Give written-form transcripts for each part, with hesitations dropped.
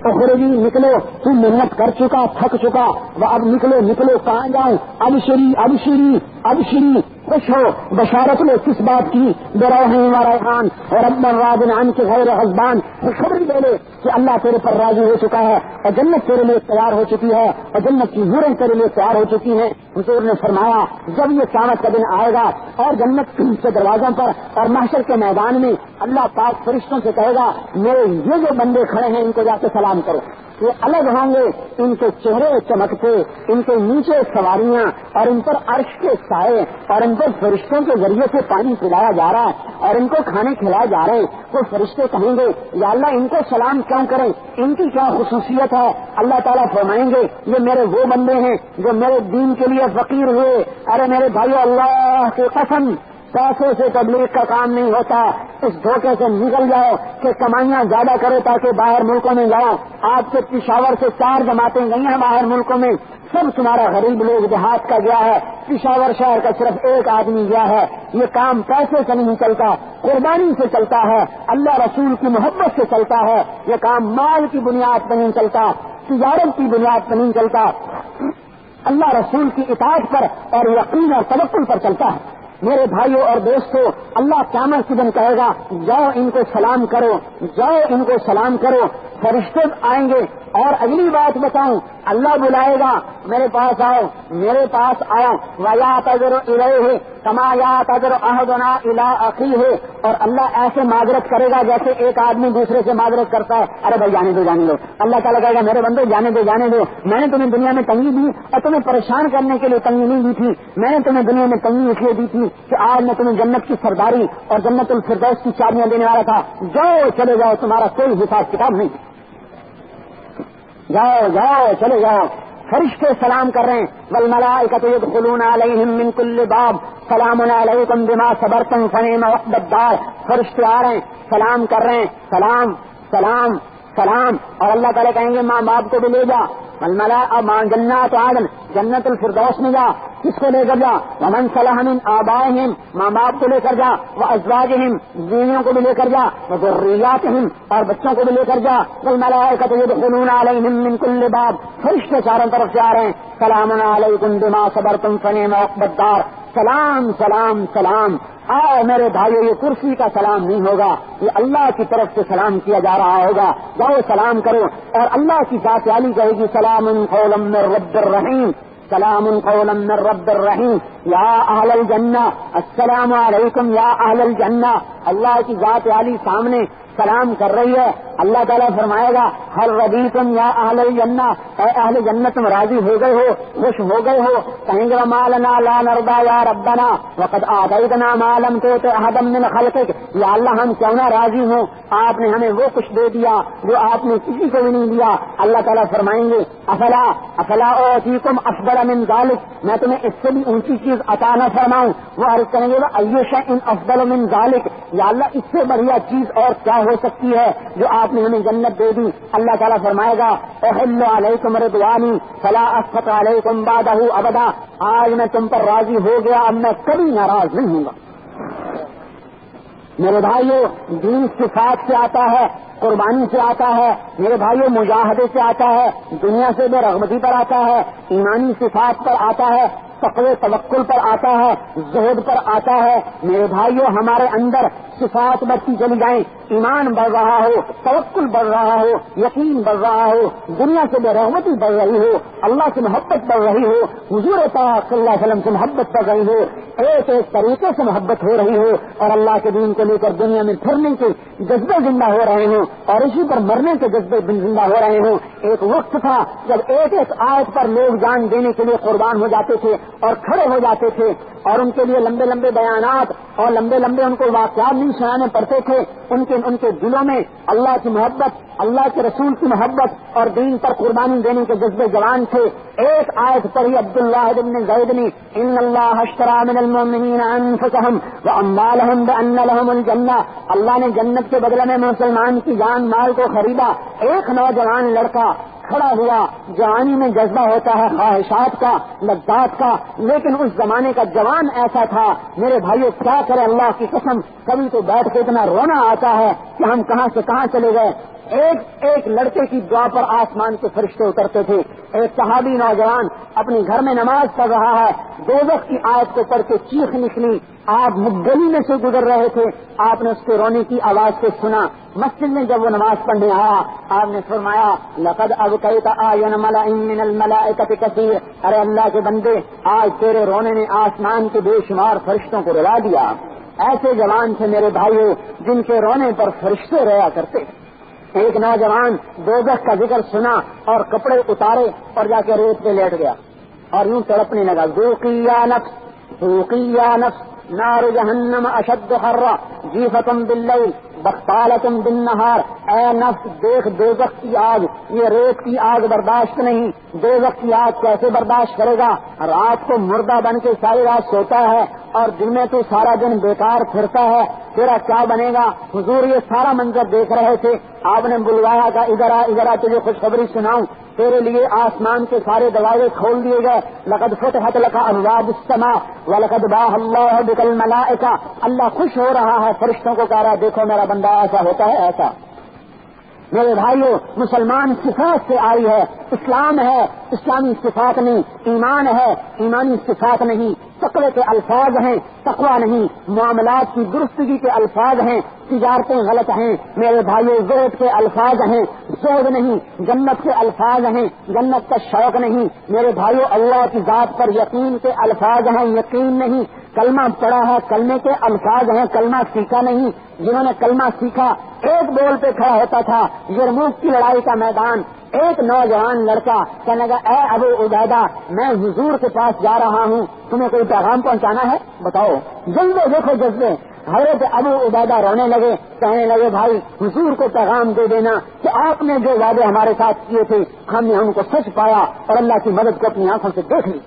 اخرجی نکلو، تم محنت کر چکا، تھک چکا، وہ اب نکلو نکلو، کہاں جاؤں؟ اب شری اب شری اب شری، خوش ہو، بشارت لو کس بات کی؟ بروح و ریحان اور رب راض عن کے غیر حسبان، خوشخبری دے لے کہ اللہ تیرے پر راضی ہو چکا ہے اور جنت تیرے لیے تیار ہو چکی ہے اور جنت کی حوریں تیرے لیے تیار ہو چکی ہیں۔ حضور نے فرمایا جب یہ قیامت کا دن آئے گا اور جنت کے دروازوں پر اور محشر کے میدان میں اللہ پاک فرشتوں سے کہے گا میرے یہ جو بندے کھڑے ہیں ان کو جا کے سلام کرو، یہ الگ ہوں گے، ان کے چہرے چمکتے، ان کے نیچے سواریاں اور ان پر عرش کے سائے اور ان پر فرشتوں کے ذریعے سے پانی پلایا جا رہا ہے اور ان کو کھانے کھلائے جا رہے ہیں۔ وہ فرشتے کہیں گے یا اللہ ان کو سلام کیوں کریں، ان کی کیا خصوصیت ہے؟ اللہ تعالیٰ فرمائیں گے یہ میرے وہ بندے ہیں جو میرے دین کے لیے فقیر ہوئے۔ ارے میرے بھائیو، اللہ کی قسم، پیسے سے تبلیغ کا کام نہیں ہوتا، اس دھوکے سے نکل جاؤ کہ کمائیاں زیادہ کرو تاکہ باہر ملکوں میں جاؤ۔ آپ کے پشاور سے 4 جماعتیں گئی ہیں باہر ملکوں میں، سب تمہارا غریب لوگ دیہات کا گیا ہے، پشاور شہر کا صرف ایک آدمی گیا ہے۔ یہ کام پیسے سے نہیں چلتا، قربانی سے چلتا ہے، اللہ رسول کی محبت سے چلتا ہے۔ یہ کام مال کی بنیاد پر نہیں چلتا، تجارت کی بنیاد پر نہیں چلتا، اللہ رسول کی اطاعت پر اور یقین اور توکل پر چلتا ہے۔ میرے بھائیوں اور دوستوں، اللہ قیامت کے دن کہے گا جاؤ ان کو سلام کرو، جاؤ ان کو سلام کرو۔ فرشتے آئیں گے اور اگلی بات بتاؤں، اللہ بلائے گا میرے پاس آؤ، میرے پاس آؤ، وَيَعْتَذِرُ إِلَيْهِ كَمَا يَعْتَذِرُ أَحَدُنَا إِلَىٰ أَخِيهِ، اور اللہ ایسے معذرت کرے گا جیسے ایک آدمی دوسرے سے معذرت کرتا ہے۔ ارے بھائی جانے دو جانے دو، اللہ تعالیٰ کہے گا میرے بندو جانے دو جانے دو، میں نے تمہیں دنیا میں تنگی دی اور تمہیں پریشان کرنے کے لیے تنگی نہیں دی تھی، میں نے تمہیں دنیا میں تنگی اس لیے دی تھی کہ آج میں تمہیں جنت کی سرداری اور جنت الفردوس کی چابیاں دینے والا تھا۔ جاؤ چلے جاؤ، تمہارا کوئی حساب کتاب نہیں، جاؤ جاؤ چلے جاؤ۔ فرشتے سلام کر رہے ہیں، والملائکۃ یدخلون علیہم من کل باب سلام علیکم بما صبرتم فنعم عقبی الدار۔ فرشتے آ رہے ہیں، سلام کر رہے ہیں، سلام سلام سلام، اور اللہ تعالیٰ کہیں گے ماں باپ کو بھی لے جا، جنات عدن، جنت الفردوس میں جا، کس کو لے کر جا؟ ومن صلح من آبائہم، ماں باپ کو لے کر جا، وازواجہم، بیویوں کو بھی لے کر جا، وذریاتہم، اور بچوں کو بھی لے کر جا، والملائکۃ یدخلون علیہم من کل باب، فرشتے چاروں طرف سے آ رہے ہیں، سلام علیکم بما صبرتم فنعم عقبی الدار۔ سلام سلام سلام۔ آؤ میرے بھائیو، یہ کرسی کا سلام نہیں ہوگا، یہ اللہ کی طرف سے سلام کیا جا رہا ہوگا، جاؤ سلام کرو، اور اللہ کی ذات عالی کہے گی سلام قولا من رب الرحیم، سلام قولا من رب الرحیم، یا اہل الجنہ السلام علیکم یا اہل الجنہ۔ اللہ کی ذات عالی سامنے سلام کر رہی ہے، اللہ تعالیٰ فرمائے گا ہل رضیتم یا اہل الجنہ، اے اہل جنت تم راضی ہو گئے ہو، خوش ہو گئے ہو؟ کہیں گے وما لنا لا نرضى یا ربنا وقد آتیتنا ما لم تؤت احدا من خلقک، یا اللہ ہم کیوں نہ راضی ہوں، آپ نے ہمیں وہ کچھ دے دیا جو آپ نے کسی کو بھی نہیں دیا۔ اللہ تعالیٰ فرمائیں گے افلا اعطیکم افضل من ذلک، میں تمہیں اس سے بھی اونچی چیز عطا نہ فرماؤں؟ وہ عرض کریں گے ای شیء افضل من ذلک، یا اللہ اس سے بڑھیا چیز اور کیا ہو سکتی ہے جو آپ نے ہمیں جنت دے دی؟ اللہ تعالیٰ فرمائے گا احل علیکم رضوانی فلا اسخط علیکم بعدہ ابدا، آج میں تم پر راضی ہو گیا، اب میں کبھی ناراض نہیں ہوں گا۔ میرے بھائیو، دین صفات سے آتا ہے، قربانی سے آتا ہے، میرے بھائیو مجاہدے سے آتا ہے، دنیا سے بے رغبتی پر آتا ہے، ایمانی صفات پر آتا ہے، تقوی توکل پر آتا ہے، زہد پر آتا ہے۔ میرے بھائیو ہمارے اندر صفات بڑھتی چلی جائیں، ایمان بڑھ رہا ہو، توکل بڑھ رہا ہو، یقین بڑھ رہا ہو، دنیا سے بے رغبتی بڑھ رہی ہو، اللہ سے محبت بڑھ رہی ہو، حضور پاک صلی اللہ علیہ وسلم سے محبت بڑھ رہی ہو، ایک ایک طریقے سے محبت ہو رہی ہو، اور اللہ کے دین کو لے کر دنیا میں پھرنے کے جذبے زندہ ہو رہے ہوں اور اسی پر مرنے کے جذبے زندہ ہو رہے ہوں۔ ایک وقت تھا جب ایک ایک آیت پر لوگ جان دینے کے لیے قربان ہو جاتے تھے اور کھڑے ہو جاتے تھے، اور ان کے لیے لمبے لمبے بیانات اور لمبے لمبے ان کو واقعات نہیں سنانے پڑتے تھے۔ ان کے دلوں میں اللہ کی محبت، اللہ کے رسول کی محبت اور دین پر قربانی دینے کے جذبے جوان تھے۔ ایک آیت پر ہی عبداللہ بن زید نے ان اللہ اشترى من المؤمنین انفسهم واموالهم بان لهم الجنہ، اللہ نے جنت کے بدلے میں مسلمان کی جان مال کو خریدا۔ ایک نوجوان لڑکا کھڑا ہوا، جوانی میں جذبہ ہوتا ہے خواہشات کا، لذات کا، لیکن اس زمانے کا جوان ایسا تھا۔ میرے بھائیو کیا کرے اللہ کی قسم، کبھی تو بیٹھ کے اتنا رونا آتا ہے کہ ہم کہاں سے کہاں چلے گئے۔ ایک ایک لڑکے کی دعا پر آسمان کے فرشتے اترتے تھے. ایک صحابی نوجوان اپنے گھر میں نماز پڑھ رہا ہے, دوزخ کی آیت کو پڑھ کے چیخ نکلی. آپ گلی میں سے گزر رہے تھے, آپ نے اس کے رونے کی آواز کو سنا. مسجد میں جب وہ نماز پڑھنے آیا, آپ نے فرمایا لقد ابقیت اعین ملأ من الملائکۃ کثیر, ارے اللہ کے بندے, آج تیرے رونے نے آسمان کے بے شمار فرشتوں کو رلا دیا. ایسے جوان تھے میرے بھائیوں جن کے رونے پر فرشتے رویا کرتے. ایک نوجوان دوزخ کا ذکر سنا اور کپڑے اتارے اور جا کے ریت پہ لیٹ گیا اور یوں تڑپنے لگا, ذوقی یا نفس ذوقی یا نفس نار جہنم اشد حرا جیفتم باللیل بختالتم بالنہار. اے نفس دیکھ دوزخ کی آگ, یہ ریت کی آگ برداشت نہیں. دوزخ کی آگ کیسے برداشت کرے گا؟ رات کو مردہ بن کے ساری رات سوتا ہے اور دن میں تو سارا دن بیکار پھرتا ہے, تیرا کیا بنے گا؟ حضور یہ سارا منظر دیکھ رہے تھے, آپ نے بلوایا کہ ادھر آ تجھے خوشخبری سناؤں, تیرے لیے آسمان کے سارے دروازے کھول دیے گئے. لقد فتحت لك ابواب السماء ولقد باہ اللہ بك الملائکہ. اللہ خوش ہو رہا ہے, فرشتوں کو کہہ رہا ہے دیکھو میرا بندہ ایسا ہوتا ہے ایسا. میرے بھائیوں, مسلمان صفات سے آئی ہے, اسلام ہے, اسلامی صفات نہیں. ایمان ہے, ایمانی صفات نہیں. تقوی کے الفاظ ہیں, تقوی نہیں. معاملات کی درستگی کے الفاظ ہیں, تجارتیں غلط ہیں. میرے بھائیوں, زہد کے الفاظ ہیں, زہد نہیں. جنت کے الفاظ ہیں, جنت کا شوق نہیں. میرے بھائیوں, اللہ کی ذات پر یقین کے الفاظ ہیں, یقین نہیں. کلمہ پڑھا ہے, کلمے کے الفاظ ہیں, کلمہ سیکھا نہیں. جنہوں نے کلمہ سیکھا ایک بول پہ کھڑا ہوتا تھا. یرموک کی لڑائی کا میدان, ایک نوجوان لڑکا کہنے لگا اے ابو عبیدہ میں حضور کے پاس جا رہا ہوں, تمہیں کوئی پیغام پہنچانا ہے بتاؤ. جذبے دیکھو جذبے. حضرت ابو عبیدہ رونے لگے, کہنے لگے بھائی حضور کو پیغام دے دینا کہ آپ نے جو وعدے ہمارے ساتھ کیے تھے ہم نے ان کو سچ پایا اور اللہ کی مدد کو اپنی آنکھوں سے دیکھ لی.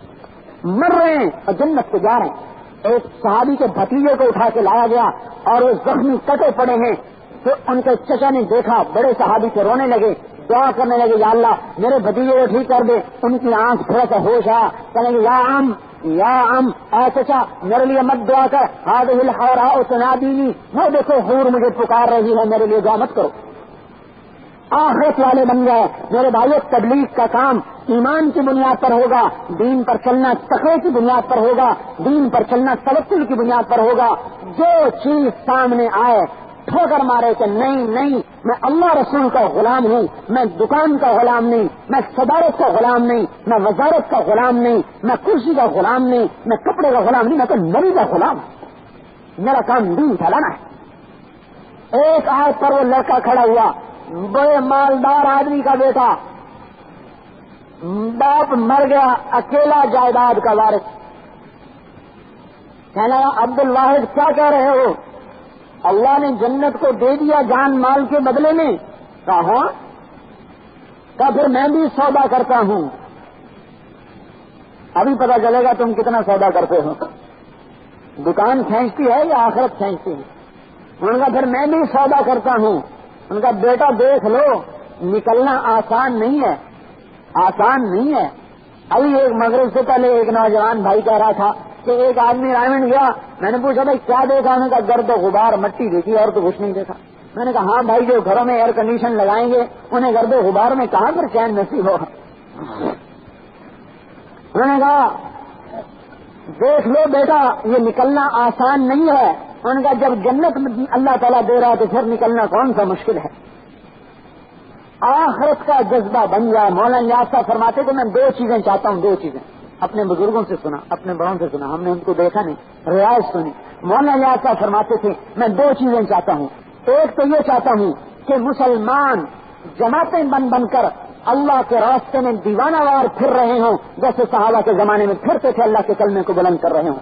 مر رہے ہیں اور جنت کو جا رہے ہیں. ایک صحابی کے بھتیجے کو اٹھا کے لایا گیا اور وہ زخمی کٹے پڑے ہیں. تو ان کے چچا نے دیکھا, بڑے صحابی سے رونے لگے, دعا کرنے لگے یا اللہ میرے بھتیجے کو ٹھیک کر دے. ان کی آنکھ تھوڑا سا ہوش آیا, کہنے لگے یا اے چچا میرے لیے مت دعا کر, هذه الحوراء تنادینی, وہ دیکھو حور مجھے پکار رہی ہے, میرے لیے دعا مت کرو. آخرت والے بن گئے. میرے بھائیو, تبلیغ کا کام ایمان کی بنیاد پر ہوگا, دین پر چلنا تقوی کی بنیاد پر ہوگا, دین پر چلنا توکل کی بنیاد پر ہوگا. جو چیز سامنے آئے ٹھوکر مارے کہ نہیں میں اللہ رسول کا غلام ہوں, میں دکان کا غلام نہیں, میں صدارت کا غلام نہیں, میں وزارت کا غلام نہیں, میں کرسی کا غلام نہیں, میں کپڑے کا غلام نہیں, میں تو نبی کا غلام ہوں. میرا کام دین پھیلانا ہے. ایک آیت پر وہ لڑکا کھڑا ہوا, بڑے مالدار آدمی کا بیٹا, باپ مر گیا, اکیلا جائیداد کا وارث. کہنا عبد الواحد کیا کہہ رہے ہو؟ اللہ نے جنت کو دے دیا جان مال کے بدلے میں. کہا پھر میں بھی سودا کرتا ہوں. ابھی پتا چلے گا تم کتنا سودا کرتے ہو. دکان کھینچتی ہے یا آخرت کھینچتی ہے؟ ان کا پھر میں بھی سودا کرتا ہوں. ان کا بیٹا دیکھ لو, نکلنا آسان نہیں ہے, آسان نہیں ہے. ابھی ایک مغرب سے پہلے ایک نوجوان بھائی کہہ رہا تھا کہ ایک آدمی رائمنڈ گیا, میں نے پوچھا بھائی کیا دیکھا؟ انہوں نے کہا گرد و غبار مٹی دیکھی اور تو کچھ نہیں دیکھا. میں نے کہا ہاں بھائی, جو گھروں میں ایئر کنڈیشن لگائیں گے انہیں گرد و غبار میں کہاں پر چین نصیب ہوگا. انہوں نے کہا دیکھ لو بیٹا یہ نکلنا آسان نہیں ہے. انہوں نے کہا جب جنت اللہ تعالیٰ دے رہا ہے تو پھر نکلنا کون سا مشکل ہے. آخرت کا جذبہ بن جائے. مولانا نیاز صاحب فرماتے کہ میں دو چیزیں چاہتا ہوں, دو چیزیں. اپنے بزرگوں سے سنا, اپنے بڑوں سے سنا, ہم نے ان کو دیکھا نہیں, روایت سنی. مولانا نیاز صاحب فرماتے تھے میں دو چیزیں چاہتا ہوں. ایک تو یہ چاہتا ہوں کہ مسلمان جماعتیں بن کر اللہ کے راستے میں دیوانہ وار پھر رہے ہوں, جیسے صحابہ کے زمانے میں پھرتے تھے اللہ کے کلمے کو بلند کر رہے ہوں.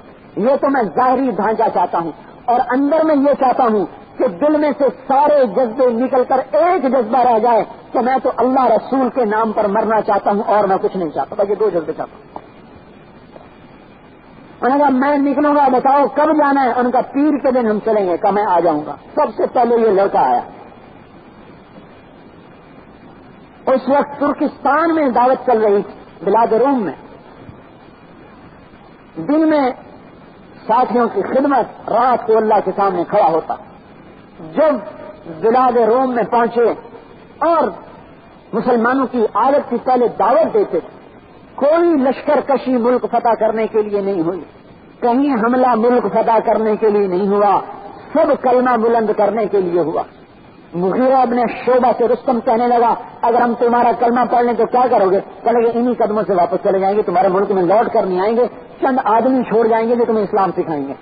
یہ تو میں ظاہری ڈھانچہ چاہتا ہوں. اور اندر میں یہ چاہتا ہوں کہ دل میں سے سارے جذبے نکل کر ایک جذبہ رہ جائے کہ میں تو اللہ رسول کے نام پر مرنا چاہتا ہوں اور میں کچھ نہیں چاہتا. بس یہ دو جذبے چاہتا ہوں. انہوں نے کہا میں نکلوں گا, بتاؤ کب جانا ہے؟ ان کا پیر کے دن ہم چلیں گے. کہا میں آ جاؤں گا. سب سے پہلے یہ لڑکا آیا. اس وقت ترکستان میں دعوت چل رہی تھی, بلاد روم میں. دن میں ساتھیوں کی خدمت, رات کو اللہ کے سامنے کھڑا ہوتا. جب بلاد روم میں پہنچے اور مسلمانوں کی عادت کی پہلے دعوت دیتے تھے. کوئی لشکر کشی ملک فتح کرنے کے لیے نہیں ہوئی, کہیں حملہ ملک فتح کرنے کے لیے نہیں ہوا, سب کلمہ بلند کرنے کے لیے ہوا. مغیرہ ابن شعبہ سے رستم کہنے لگا اگر ہم تمہارا کلمہ پڑھ لیں تو کیا کرو گے؟ کہنے لگے انہی قدموں سے واپس چلے جائیں گے, تمہارے ملک میں لوٹ کر نہیں آئیں گے, چند آدمی چھوڑ جائیں گے جو تمہیں اسلام سکھائیں گے,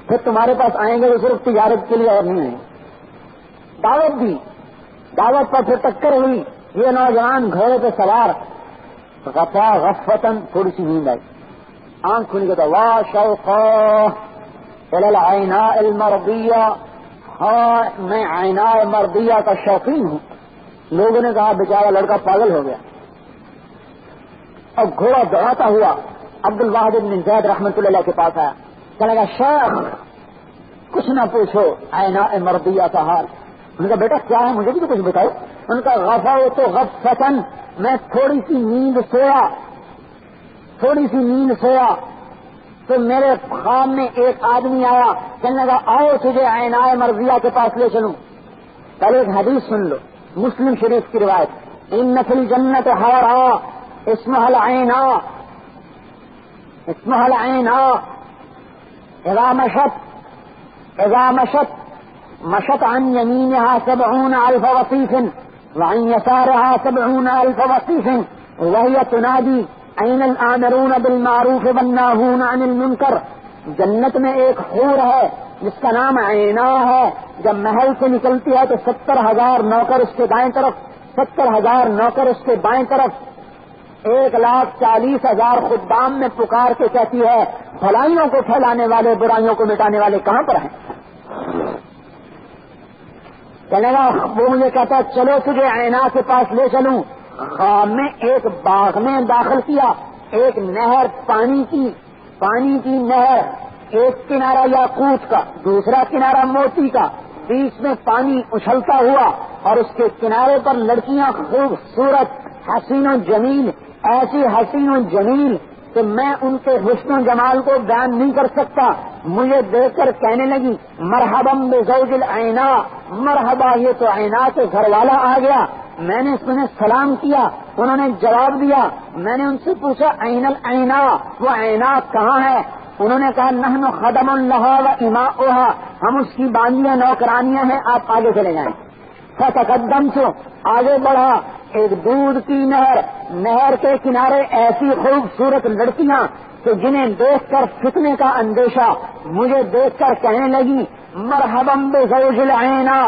پھر تمہارے پاس آئیں گے تو صرف تجارت کے لیے اور نہیں آئیں گے. دعوت دی, دعوت پر پھر ٹکر ہوئی. یہ نوجوان گھوڑے پہ سوار غفا غفتن, تھوڑی سی نیند آئی, آنکھ کھلی تو واہ شوقا الی العیناء المرضیہ, ہاں میں عیناء مردیہ کا شوقین ہوں. لوگوں نے کہا بیچارہ لڑکا پاگل ہو گیا. اب گھوڑا دوڑاتا ہوا عبد الواحد بن زید رحمۃ اللہ کے پاس آیا, کہنے لگا شیخ کچھ نہ پوچھو عیناء مردیہ کا حال. ان کا بیٹا کیا ہے مجھے بھی تو کچھ بتاؤ. ان کا غفا تو غفتن, میں تھوڑی سی نیند سویا تو میرے خواب میں ایک آدمی آیا, کہنے لگا آؤ تجھے عیناء مرضیہ کے پاس لے چلوں. پہلے ایک حدیث سن لو, مسلم شریف کی روایت, ان فی الجنت حورا اسمها العیناء, اذا مشت عن يمينها 70,000 وصيف وعن يسارها 70,000 وصيف وهي تنادي أين الآمرون بالمعروف والناهون عن المنكر. جنت میں ایک حور ہے جس کا نام عینا ہے, جب محل سے نکلتی ہے تو 70,000 نوکر اس کے دائیں طرف, 70,000 نوکر اس کے بائیں طرف, 1,40,000 خدام میں پکار کے کہتی ہے بھلائیوں کو پھیلانے والے برائیوں کو مٹانے والے کہاں پر ہیں. کہنے گا وہ مجھے کہتا ہے چلو تجھے عینا کے پاس لے چلوں. خواب میں ایک باغ میں داخل کیا, ایک نہر پانی کی نہر, ایک کنارہ یاقوت کا, دوسرا کنارہ موتی کا, بیچ میں پانی اچھلتا ہوا اور اس کے کنارے پر لڑکیاں خوبصورت حسین و جمیل, ایسی حسین و جمیل کہ میں ان کے حسن و جمال کو بیان نہیں کر سکتا. مجھے دیکھ کر کہنے لگی مرحبا بزوج العینا, مرحبا یہ تو عینا کے گھر والا آ گیا. میں نے انہیں سلام کیا, انہوں نے جواب دیا. میں نے ان سے پوچھا عین العینا, وہ عینا کہاں ہے؟ انہوں نے کہا نحن خدم لها و اماؤها, ہم اس کی باندیاں نوکرانیاں ہیں, آپ آگے چلے جائیں. فتقدمت, آگے بڑھا. ایک دودھ کی نہر کے کنارے ایسی خوبصورت لڑکیاں کہ جنہیں دیکھ کر فتنے کا اندیشہ. مجھے دیکھ کر کہنے لگی مرحبا بزوج العینا,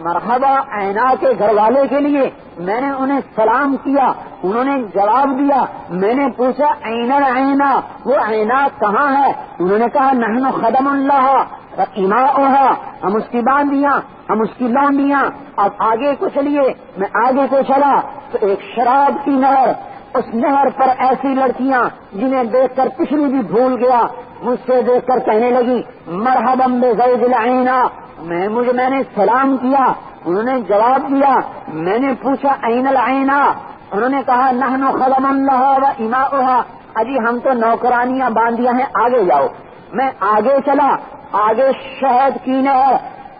مرحبا عینا کے گھر والے کے لیے. میں نے انہیں سلام کیا, انہوں نے جواب دیا. میں نے پوچھا عین العینا, وہ عینا کہاں ہے؟ انہوں نے کہا نحن خدم لها واماؤها, ہم اس کی باندیاں, ہم اس کی لونڈیاں. اب آگے کو چلیے. میں آگے کو چلا تو ایک شراب کی نہر, اس نہر پر ایسی لڑکیاں جنہیں دیکھ کر پچھلی بھی بھول گیا. مجھ سے دیکھ کر کہنے لگی مرحبا بزوج العینا. میں نے سلام کیا, انہوں نے جواب دیا. میں نے پوچھا عین العینا, انہوں نے کہا نحن خدم لها واماؤها, اجی ہم تو نوکرانیاں باندیاں ہیں, آگے جاؤ. میں آگے چلا, آگے شہد کی نہر,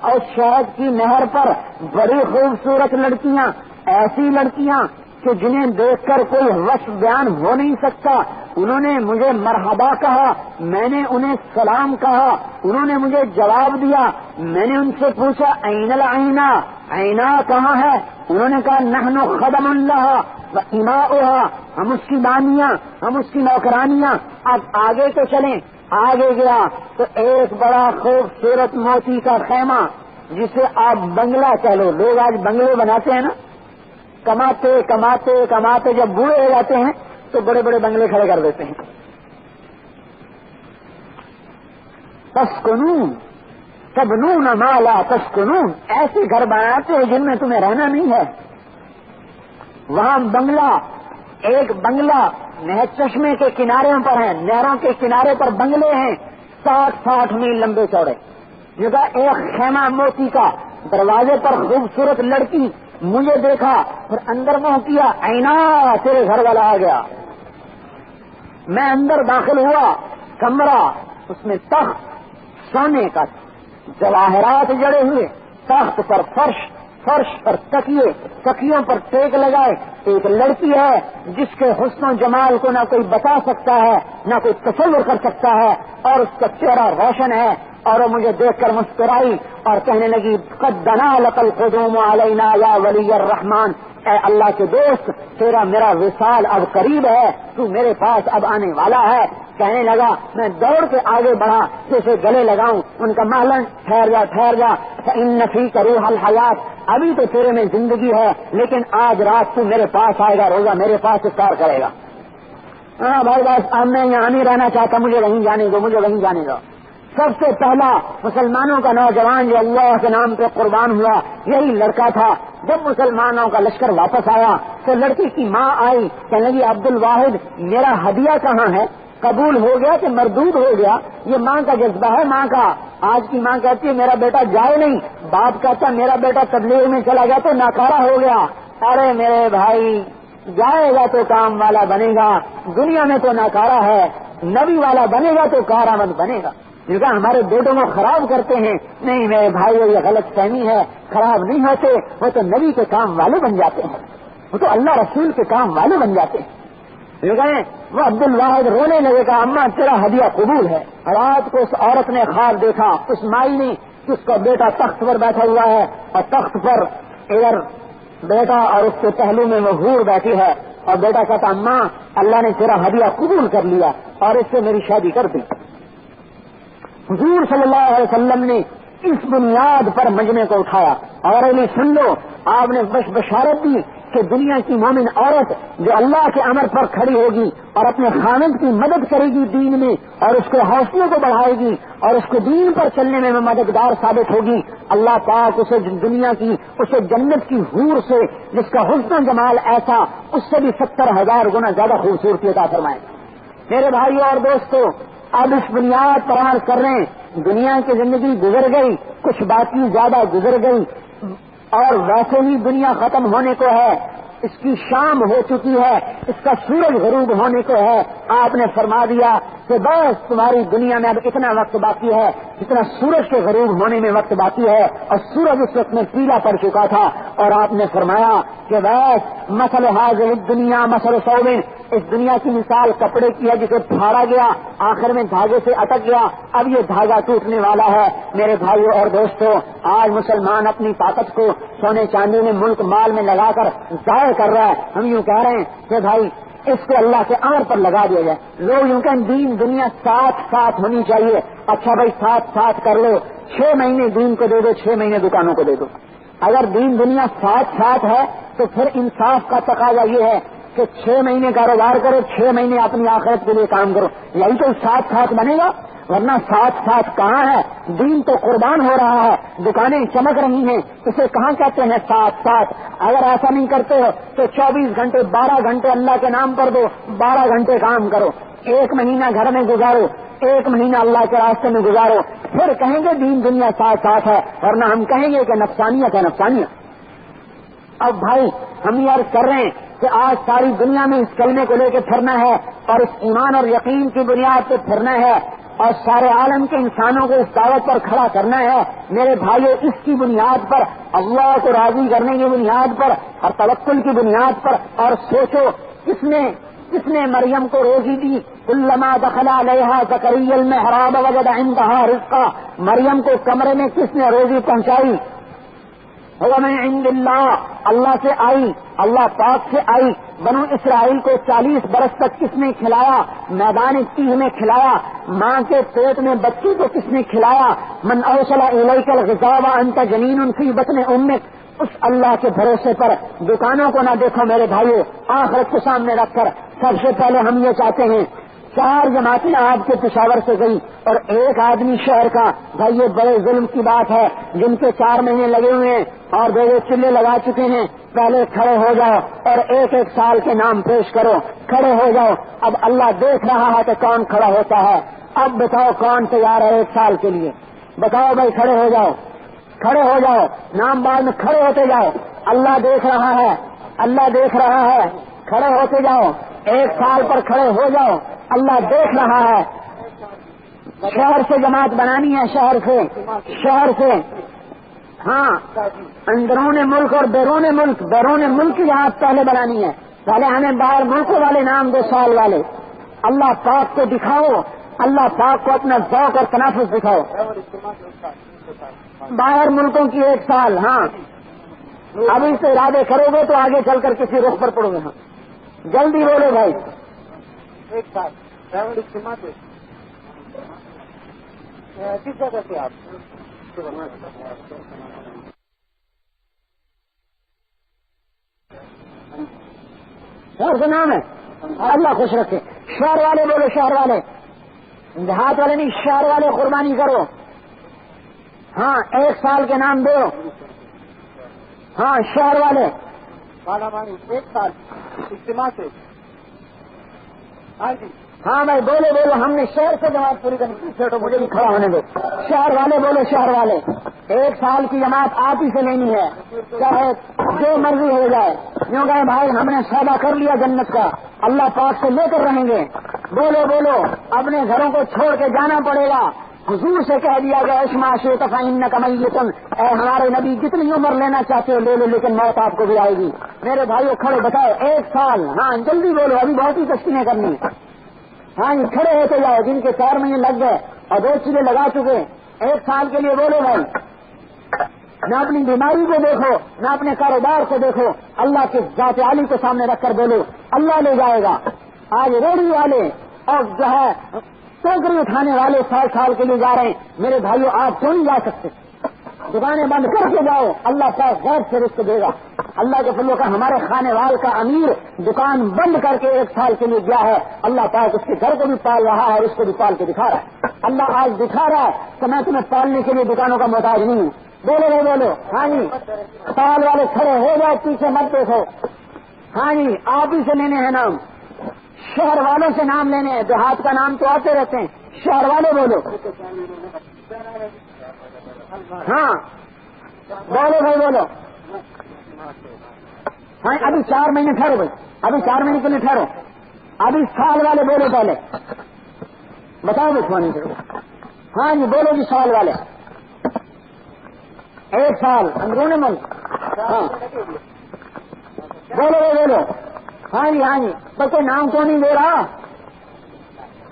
اور شہد کی نہر پر بڑی خوبصورت لڑکیاں, ایسی لڑکیاں کہ جنہیں دیکھ کر کوئی وصف بیان ہو نہیں سکتا. انہوں نے مجھے مرحبا کہا, میں نے انہیں سلام کہا, انہوں نے مجھے جواب دیا. میں نے ان سے پوچھا عین العینا, عینا کہاں ہے؟ انہوں نے کہا نحن خدم لها واماؤها, ہم اس کی باندیاں, ہم اس کی نوکرانیاں. اب آگے تو چلیں. آگے گیا تو ایک بڑا خوبصورت موتی کا خیمہ, جسے آپ بنگلہ کہہ لو. لوگ آج بنگلے بناتے ہیں نا, کماتے کماتے کماتے جب بوڑھے ہو جاتے ہیں تو بڑے بڑے بنگلے کھڑے کر دیتے ہیں. تسکنون تبنون ما لا تسکنون, ایسے گھر بناتے ہو جن میں تمہیں رہنا نہیں ہے. وہاں بنگلہ, ایک بنگلہ نہر چشمے کے کناروں پر ہیں, نہروں کے کنارے پر بنگلے ہیں 60 میل لمبے چوڑے. جگہ ایک خیمہ موتی کا, دروازے پر خوبصورت لڑکی. مجھے دیکھا, پھر اندر منہ کیا, عینا تیرے گھر والا آ گیا. میں اندر داخل ہوا. کمرہ, اس میں تخت سونے کا, جواہرات جڑے ہوئے, تخت پر فرش, فرش پر تکیوں پر ٹیک لگائے. ایک لڑکی ہے جس کے حسن و جمال کو نہ کوئی بتا سکتا ہے نہ کوئی تصور کر سکتا ہے, اور اس کا چہرہ روشن ہے, اور وہ مجھے دیکھ کر مسکرائی اور کہنے لگی قد دنا لک القدوم علینا یا ولی الرحمن, اے اللہ کے دوست تیرا میرا وصال اب قریب ہے, تو میرے پاس اب آنے والا ہے. کہنے لگا میں دوڑ کے آگے بڑھا جیسے گلے لگاؤں. ان کا مالن ٹھہر جا ان فیک روح الحیات, ابھی تو تیرے میں زندگی ہے لیکن آج رات تو میرے پاس آئے گا, روزہ میرے پاس افطار کرے گا. ہاں بھائی بس اب میں یہاں نہیں رہنا چاہتا, مجھے وہیں جانے دو. سب سے پہلا مسلمانوں کا نوجوان جو اللہ کے نام پہ قربان ہوا یہی لڑکا تھا. جب مسلمانوں کا لشکر واپس آیا تو لڑکی کی ماں آئی, کہنے لگی عبد الواحد میرا ہدیہ کہاں ہے, قبول ہو گیا کہ مردود ہو گیا؟ یہ ماں کا جذبہ ہے. ماں کا آج کی ماں کہتی ہے میرا بیٹا جائے نہیں, باپ کہتا میرا بیٹا تبلیغ میں چلا گیا تو ناکارہ ہو گیا. ارے میرے بھائی جائے گا تو کام والا بنے گا, دنیا میں تو ناکارہ ہے, نبی والا بنے گا تو کارآمد بنے گا. کیونکہ ہمارے بیٹوں کو خراب کرتے ہیں. نہیں میرے بھائی یہ غلط فہمی ہے, خراب نہیں ہوتے, وہ تو نبی کے کام والے بن جاتے ہیں, وہ تو اللہ رسول کے کام والے بن جاتے ہیں. وہ عبد الواحد رونے لگے گا اماں تیرا ہدیہ قبول ہے. رات کو اس عورت نے خواب دیکھا, اس مائی نے, اس کا بیٹا تخت پر بیٹھا ہوا ہے اور تخت پر ادھر بیٹا اور اس کے پہلو میں وہ حور بیٹھی ہے, اور بیٹا کہتا اماں اللہ نے تیرا ہدیہ قبول کر لیا اور اس سے میری شادی کر دی. حضور صلی اللہ علیہ وسلم نے اس بنیاد پر مجمع کو اٹھایا اور انہیں سن لو, آپ نے بشارت دی کہ دنیا کی مومن عورت جو اللہ کے امر پر کھڑی ہوگی اور اپنے خاوند کی مدد کرے گی دین میں, اور اس کے حوصلے کو بڑھائے گی اور اس کو دین پر چلنے میں مددگار ثابت ہوگی, اللہ پاک اسے دنیا کی اسے جنت کی حور سے جس کا حسن و جمال ایسا اس سے بھی 70,000 گنا زیادہ خوبصورتی عطا فرمائے. میرے بھائیو اور دوستو, اب اس بنیاد پر عمل کر رہے ہیں. دنیا کی زندگی گزر گئی, کچھ باقی زیادہ گزر گئی, اور ویسے ہی دنیا ختم ہونے کو ہے, اس کی شام ہو چکی ہے, اس کا سورج غروب ہونے کو ہے. آپ نے فرما دیا کہ بس تمہاری دنیا میں اب اتنا وقت باقی ہے جتنا سورج کے غروب ہونے میں وقت باقی ہے, اور سورج اس وقت میں پیلا پڑ چکا تھا. اور آپ نے فرمایا کہ بس مثل حاضر دنیا مثل صوبن, اس دنیا کی مثال کپڑے کی ہے جسے پھاڑا گیا, آخر میں دھاگے سے اٹک گیا, اب یہ دھاگا ٹوٹنے والا ہے. میرے بھائیوں اور دوستوں, آج مسلمان اپنی طاقت کو سونے چاندی میں ملک مال میں لگا کر ضائع کر رہا ہے. ہم یوں کہہ رہے ہیں کہ بھائی اس کو اللہ کے امر پر لگا دیا جائے. لوگ یوں کہیں دین دنیا ساتھ ہونی چاہیے. اچھا بھائی ساتھ کر لو, 6 مہینے دین کو دے دو, 6 مہینے دکانوں کو دے دو. اگر دین دنیا ساتھ ہے تو پھر انصاف کا تقاضا یہ ہے کہ 6 مہینے کاروبار کرو, 6 مہینے اپنی آخرت کے لیے کام کرو. یہی تو ساتھ بنے گا, ورنہ ساتھ کہاں ہے؟ دین تو قربان ہو رہا ہے, دکانیں چمک رہی ہیں, اسے کہاں کہتے ہیں ساتھ. اگر ایسا نہیں کرتے ہو تو 24 گھنٹے 12 گھنٹے اللہ کے نام پر دو, 12 گھنٹے کام کرو, 1 مہینہ گھر میں گزارو, 1 مہینہ اللہ کے راستے میں گزارو, پھر کہیں گے دین دنیا ساتھ ہے, ورنہ ہم کہیں گے کہ نفسانیت ہے نفسانیت. اب بھائی ہم یہ عرض کر رہے ہیں کہ آج ساری دنیا میں اس کلمے کو لے کے پھرنا ہے اور اس ایمان اور یقین کی بنیاد پہ پھرنا ہے, اور سارے عالم کے انسانوں کو اس دعوت پر کھڑا کرنا ہے. میرے بھائیو, اس کی بنیاد پر, اللہ کو راضی کرنے کی بنیاد پر اور توکل کی بنیاد پر, اور سوچو کس نے مریم کو روزی دی؟ کلما دخل علیہا زکریا المحراب وجد عندہا رزقا, مریم کو کمرے میں کس نے روزی پہنچائی؟ من عند اللہ سے آئی, اللہ پاک سے آئی. بنو اسرائیل کو 40 برس تک کس نے کھلایا؟ میدان تیہ میں کھلایا. ماں کے پیٹ میں بچی کو کس نے کھلایا؟ من اوصل الیک الغذاء وانت جنین فی بطن امک. اس اللہ کے بھروسے پر دکانوں کو نہ دیکھو میرے بھائیو, آخرت کو سامنے رکھ کر. سب سے پہلے ہم یہ چاہتے ہیں, 4 جماعتیں آپ کے پشاور سے گئی اور 1 آدمی شہر کا. بھائی یہ بڑے ظلم کی بات ہے, جن کے 4 مہینے لگے ہوئے ہیں اور 2 چلے لگا چکے ہیں. پہلے کھڑے ہو جاؤ اور 1 سال کے نام پیش کرو, کھڑے ہو جاؤ. اب اللہ دیکھ رہا ہے کہ کون کھڑا ہوتا ہے. اب بتاؤ کون تیار ہے 1 سال کے لیے؟ بتاؤ بھائی, کھڑے ہو جاؤ, نام بعد میں کھڑے ہوتے جاؤ. اللہ دیکھ رہا ہے, کھڑے ہوتے جاؤ. 1 سال پر کھڑے ہو جاؤ, اللہ دیکھ رہا ہے. شہر سے جماعت بنانی ہے, شہر سے ہاں اندرون ملک اور بیرون ملک کی جماعت پہلے بنانی ہے. پہلے ہمیں باہر ملکوں والے نام دو سال والے. اللہ پاک کو دکھاؤ, اللہ پاک کو اپنا ذوق اور تنافس دکھاؤ. باہر ملکوں کی 1 سال. ہاں ابھی سے ارادے کرو گے تو آگے چل کر کسی رخ پر پڑو گے. ہاں جلدی بولو بھائی. 1 سال ڈرائیور اجتماع سے کس جگہ سے آپ اور کا نام ہے اللہ خوش رکھے. شہر والے بولو, شہر والے, دیہات والے نہیں, شہر والے قربانی کرو. ہاں 1 سال کے نام دو. ہاں شہر والے بالا مانی 1 سال اجتماع سے. ہاں جی ہاں بھائی بولو بولو, ہم نے شہر سے جماعت پوری کرنی ہے. چھوٹو مجھے بھی کھڑا ہونے دو. شہر والے بولو, شہر والے 1 سال کی جماعت آپ ہی سے لینی ہے, چاہے جو مرضی ہو جائے. یوں کہیں بھائی ہم نے سودا کر لیا جنت کا, اللہ پاک سے لے کر رہیں گے. بولو بولو, اپنے گھروں کو چھوڑ کے جانا پڑے گا. حضور سے کہہ دیا گیا اشما شیطفین کمیتن, اے ہمارے نبی جتنی عمر لینا چاہتے ہو لے لو, لیکن موت آپ کو بھی آئے گی. میرے بھائیو کھڑے بتاؤ 1 سال. ہاں جلدی بولو, ابھی بہت ہی تشکیلیں کرنی. ہاں یہ کھڑے ہوتے جاؤ, جن کے 4 مہینے لگ گئے اور 2 چیزیں لگا چکے. 1 سال کے لیے بولو بھائی. نہ اپنی بیماری کو دیکھو, نہ اپنے کاروبار کو دیکھو, اللہ کے ذات عالی کو سامنے رکھ کر بولو اللہ لے جائے گا. آج ریڑھی والے اور جو ہے ٹوکری اٹھانے والے 100 سال کے لیے جا رہے ہیں. میرے بھائیو آپ کیوں نہیں جا سکتے؟ دکانیں بند کر کے جاؤ, اللہ پاک غیر سے رزق دے گا. اللہ کے فضل کا ہمارے خانے وال کا امیر دکان بند کر کے 1 سال کے لیے گیا ہے. اللہ پاک اس کے گھر کو بھی پال رہا ہے اور اس کو بھی پال کے دکھا رہا ہے. اللہ آج دکھا رہا ہے کہ میں تمہیں پالنے کے لیے دکانوں کا محتاج نہیں ہوں. بولو نہیں بولو. ہاں جی سال والے کھڑے ہو جاؤ, پیچھے مت دیکھو. ہاں جی آپ ہی سے لینے ہیں نام, شہر والوں سے نام لینے ہیں. دیہات کا نام تو آتے رہتے ہیں, شہر والے بولو. ہاں بولو بھائی بولو. ہاں ابھی 4 مہینے ٹھہرو بھائی, ابھی 4 مہینے کے لیے ٹھہرو. ابھی سال والے بولو پہلے, بتاؤ بھائی. ہاں جی بولو جی سال والے. 1 سال اندرون ملک. ہاں بولو بولو. ہاں جی ہاں جی, بس کوئی نام کیوں نہیں دے رہا؟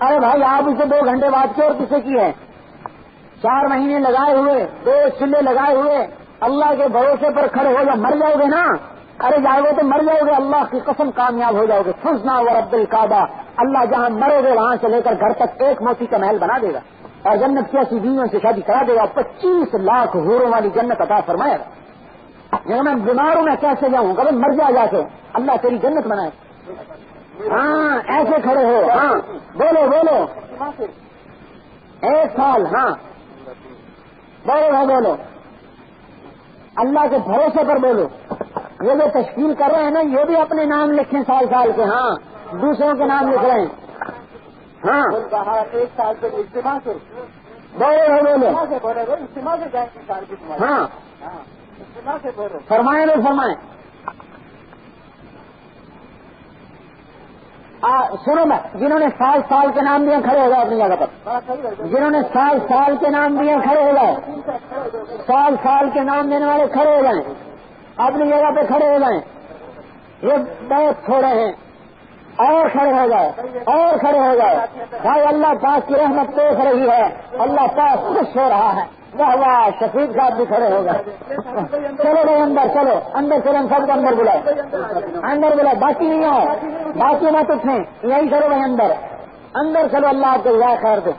ارے بھائی آپ اسے 2 گھنٹے بعد کی اور کسے کی ہے؟ 4 مہینے لگائے ہوئے, 2 چلے لگائے ہوئے, اللہ کے بھروسے پر کھڑے ہو جا. مر جاؤ گے نا, ارے جاؤ گے تو مر جاؤ گے, اللہ کی قسم کامیاب ہو جاؤ گے. فزنا ورب الکعبہ, اللہ جہاں مرو گے وہاں سے لے کر گھر تک 1 موتی کا محل بنا دے گا اور جنت کی ایسی بیویوں سے شادی کرا دے گا. 25 لاکھ حوروں والی جنت عطا فرمائے گا. میں بیمار ہوں میں کیسے جاؤں, کبھی مر جا کے, اللہ تیری جنت بنائے. ہاں ایسے کھڑے ہو. ہاں بولو بولو. 1 سال. ہاں بولو بھائی بولو. اللہ کے بھروسے پر بولو. یہ جو تشکیل کر رہے ہیں نا, یہ بھی اپنے نام لکھیں سال سال کے. ہاں دوسروں کے نام لکھ رہے ہیں. ہاں 1 سال سے اجتماع سے بولو بھائی بولو. اجتماع سے جائیں گے. ہاں اجتماع سے بولو. فرمائیں نہیں فرمائیں. سنو میں, جنہوں نے سال کے نام دیے کھڑے ہو گئے اپنی جگہ پر. جنہوں نے سال کے نام دیے کھڑے ہو گئے. سال کے نام دینے والے کھڑے ہو جائیں, اپنی جگہ پہ کھڑے ہو جائیں. یہ بہت تھوڑے ہیں, اور کھڑے ہو جائے, اور کھڑے ہو جائے. بھائی اللہ پاک کی رحمت دیکھ رہی ہے, اللہ پاک خوش ہو رہا ہے. واہ واہ, شفیق صاحب بھی کھڑے ہو گئے. چلو بھائی اندر چلو, اندر چلو, سب کو اندر بلائے, اندر بلائے. باقی نہیں آؤ, باقی مت اٹھیں, یہی کرو بھائی اندر, اندر چلو. اللہ آپ کو جزائے خیر دے.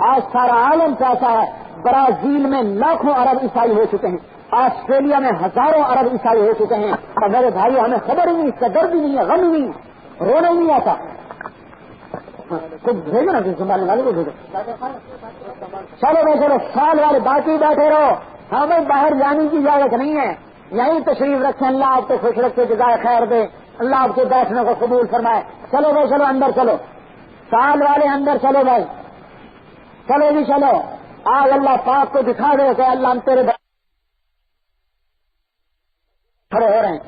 آج سارا عالم چاہتا ہے. برازیل میں لاکھوں عرب عیسائی ہو چکے ہیں, آسٹریلیا میں ہزاروں عرب عیسائی ہو چکے ہیں, اور میرے بھائی ہمیں خبر ہی نہیں, اس کا درد ہی نہیں ہے, غم نہیں, رونا ہی نہیں آتا. کچھ بھیجو نا, سنبھالنے والے کو بھیجو. چلو بھائی چلو, سال والے باقی بیٹھے رہو. ہمیں باہر جانے کی اجازت نہیں ہے, یہیں تشریف رکھیں. اللہ آپ کو خوش رکھے, جزائے خیر دے. اللہ آپ کے بیٹھنے کو قبول فرمائے. چلو بھائی چلو اندر چلو, سال والے اندر چلو بھائی, چلو جی چلو. آج اللہ پاک کو دکھا دے کہ اللہ ہم تیرے کھڑے ہو رہے ہیں.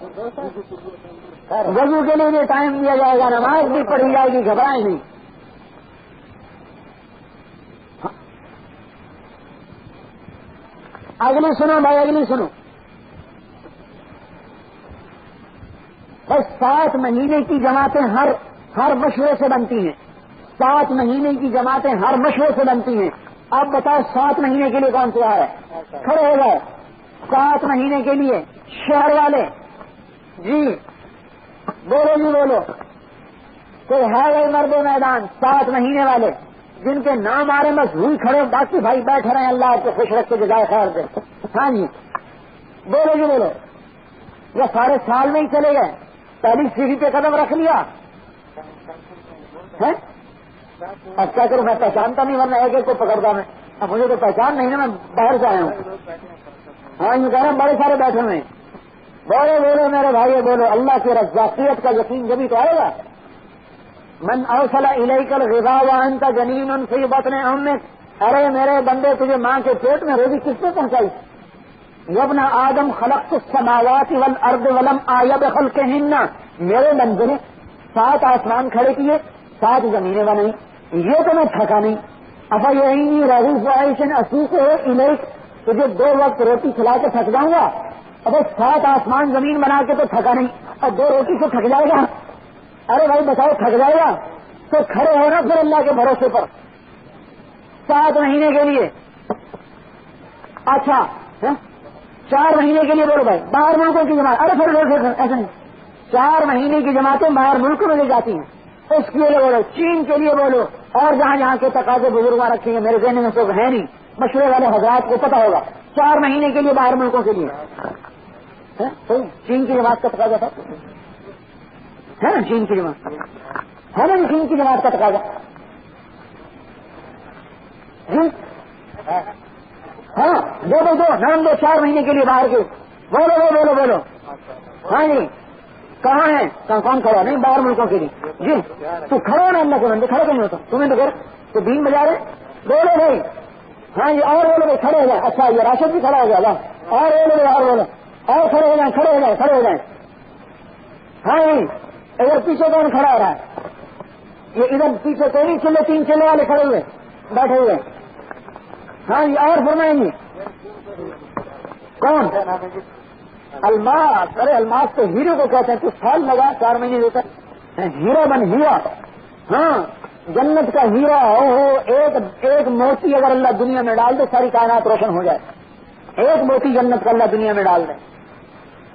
وضو کے لیے بھی ٹائم دیا جائے گا, نماز بھی پڑھی جائے گی, گھبرائیں نہیں. اگلی سنو بھائی، اگلی سنو. بس 7 مہینے کی جماعتیں ہر مشورے سے بنتی ہیں. 7 مہینے کی جماعتیں ہر مشورے سے بنتی ہیں. اب بتاؤ 7 مہینے کے لیے کون تیار ہے؟ کھڑے ہو گئے. 7 مہینے کے لیے شہر والے جی بولو جی بولو. کوئی ہے گئے مرد میدان 7 مہینے والے جن کے نام آ رہے بس ہوئی کھڑے، باقی بھائی بیٹھ رہے ہیں، اللہ آپ کو خوش رکھ کے جزائے خیر دے. ہاں جی بولو جی بولو. یا سارے سال میں ہی چلے گئے، پہلی سیڑھی پہ قدم رکھ لیا ہے؟ اب کیا کروں، میں پہچانتا نہیں، ورنہ ایک ایک کو پکڑتا میں. اب مجھے تو پہچان نہیں نا، میں باہر سے آیا ہوں. ہاں یہ کہہ رہے ہیں بڑے سارے بیٹھے ہوئے ہیں. بولو بولو میرے بھائی بولو. اللہ کی رزاقیت کا یقین جبھی تو آئے گا. من اوصل الیک الغذاء وانت جنین فی بطن امک. ارے میرے بندے تجھے ماں کے پیٹ میں روزی کس نے پہنچائی؟ یبن آدم خلقت السماوات والارض ولم آی بخلقہن. میرے بندے نے 7 آسمان کھڑے کیے، 7 زمینیں بنائی، یہ تو میں تھکا نہیں. افا یہی رغوف عیش اسوق الیک، تجھے 2 وقت روٹی کھلا کے تھک جاؤں گا. اب 7 آسمان زمین بنا کے تو تھکا نہیں، اور 2 روٹی سے تھک جائے گا؟ ارے بھائی بتاؤ تھک جائے گا تو کھڑے ہونا پھر اللہ کے بھروسے پر 7 مہینے کے لیے. اچھا 4 مہینے کے لیے بولو بھائی. باہر ملکوں کی جماعت، ارے پھر ایسا نہیں، 4 مہینے کی جماعتیں باہر ملک میں لے جاتی ہیں. اس کے لیے بولو، چین کے لیے بولو، اور جہاں جہاں کے تقاضے بزرگاں رکھیں گے، میرے ذہن میں تو ہے نہیں، مشورے والے حضرات کو پتا ہوگا. 4 مہینے کے لیے باہر ملکوں کے لیے چین کی جماعت کا تقاضا تھا ہے نا؟ چین کی جماعت ہے نا؟ چین کی جماعت کا تقاضا ہاں. دو نام دو 4 مہینے کے لیے باہر کے. بولو بولو. ہاں جی کہاں ہیں؟ کون کھڑا نہیں باہر ملکوں کے لیے؟ جی تو کھڑا نا اللہ کے بندے، کھڑا کہیں ہوتا تمہیں تو تو دین بجا رہے. بولو بھائی. ہاں جی اور بولو بھائی، کھڑے ہو جائیں. اچھا یہ راشد بھی کھڑا ہو گیا. اور بولو اور بولو، اور کھڑے ہو جائیں. ہاں جی ادھر پیچھے کون کھڑا ہو رہا ہے؟ یہ ادھر پیچھے کوئی نہیں، 3 چلے والے کھڑے ہوئے بیٹھے ہوئے. ہاں جی اور فرمائیں گے کون؟ الماس. ارے الماس تو ہیرو کو کہتے ہیں. کچھ سال لگا 4 مہینے دیتا ہیرو بن ہوا. ہاں جنت کا ہیرا ہو. ایک موتی اگر اللہ دنیا میں ڈال دے ساری کائنات روشن ہو جائے. ایک موتی جنت کا اللہ دنیا میں ڈال دے.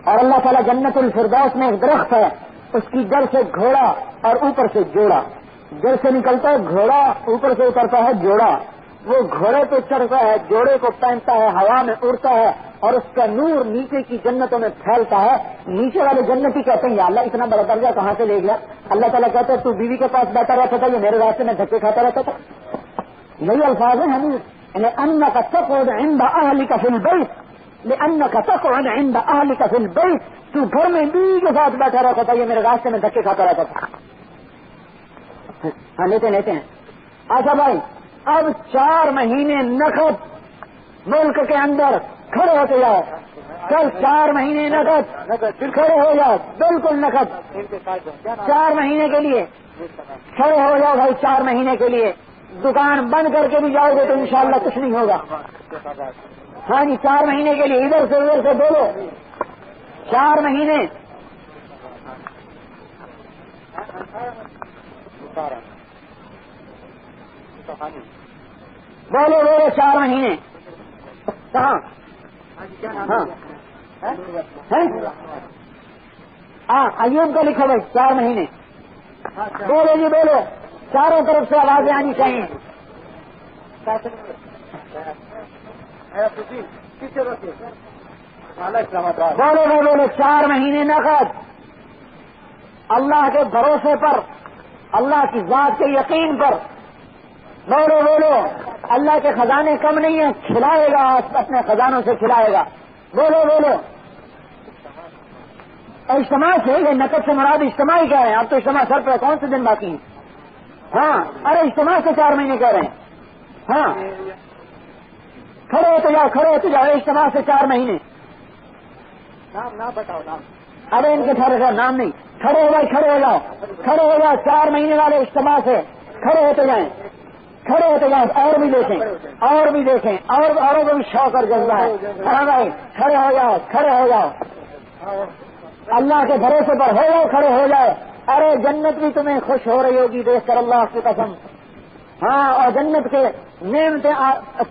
اور اللہ تعالیٰ جنت الفردوس میں ایک درخت ہے، اس کی جڑ سے گھوڑا اور اوپر سے جوڑا. جڑ سے نکلتا ہے گھوڑا، اوپر سے اترتا ہے جوڑا. وہ گھوڑے پہ چڑھتا ہے، جوڑے کو پہنتا ہے، ہوا میں اڑتا ہے، اور اس کا نور نیچے کی جنتوں میں پھیلتا ہے. نیچے والے جنتی کہتے ہیں یا اللہ اتنا بڑا درجہ کہاں سے لے گیا؟ اللہ تعالیٰ کہتے ہیں تو بیوی کے پاس بیٹھا رہتا تھا، یہ میرے راستے میں دھکے کھاتا رہتا تھا. یہی الفاظ ہیں ہمیں انک تقعد عند اہلک فی البیت، لانک تقعد عند اہلک فی البیت. تو گھر میں بیوی کے ساتھ بیٹھا رہتا تھا، یہ میرے راستے میں دھکے کھاتا رہتا تھا. ہاں لیتے ہیں. اچھا بھائی اب 4 مہینے نقد ملک کے اندر کھڑے ہوتے جاؤ. کل 4 مہینے نقد کھڑے ہو جاؤ، بالکل نقد 4 مہینے کے لیے کھڑے ہو جاؤ بھائی. 4 مہینے کے لیے دکان بند کر کے بھی جاؤ گے تو انشاءاللہ کچھ نہیں ہوگا. ہاں جی 4 مہینے کے لیے ادھر سے بولو. 4 مہینے بولو 4 مہینے کہاں؟ ہاں ایوب کا لکھو بھائی 4 مہینے. بولو جی بولو، چاروں طرف سے آوازیں آنی چاہیے. بولو 4 مہینے نقد اللہ کے بھروسے پر، اللہ کی ذات کے یقین پر. بولو اللہ کے خزانے کم نہیں ہیں، کھلائے گا، اپنے خزانوں سے کھلائے گا. بولو اجتماع سے، یہ نقد سے مراد اجتماع ہی کہہ رہے ہیں. اب تو اجتماع سر پہ کون سے دن باقی ہیں؟ ہاں ارے اجتماع سے 4 مہینے کہہ رہے ہیں. ہاں کھڑے ہوتے جاؤ اجتماع سے 4 مہینے. نام بتاؤ نام. ارے ان کے ٹھہرے نام نہیں. کھڑے ہو جاؤ 4 مہینے والے اجتماع سے کھڑے ہوتے جائیں. کھڑے ہوتے جاؤ، اور بھی دیکھیں اور بھی دیکھیں، اور اوروں کو بھی شوق اور جذبہ ہے. ہاں بھائی کھڑے ہو جاؤ، کھڑے ہو جاؤ، اللہ کے بھروسے پر ہو جاؤ، کھڑے ہو جاؤ. ارے جنت بھی تمہیں خوش ہو رہی ہوگی دیکھ کر، اللہ کی قسم. ہاں، اور جنت کے نعمتیں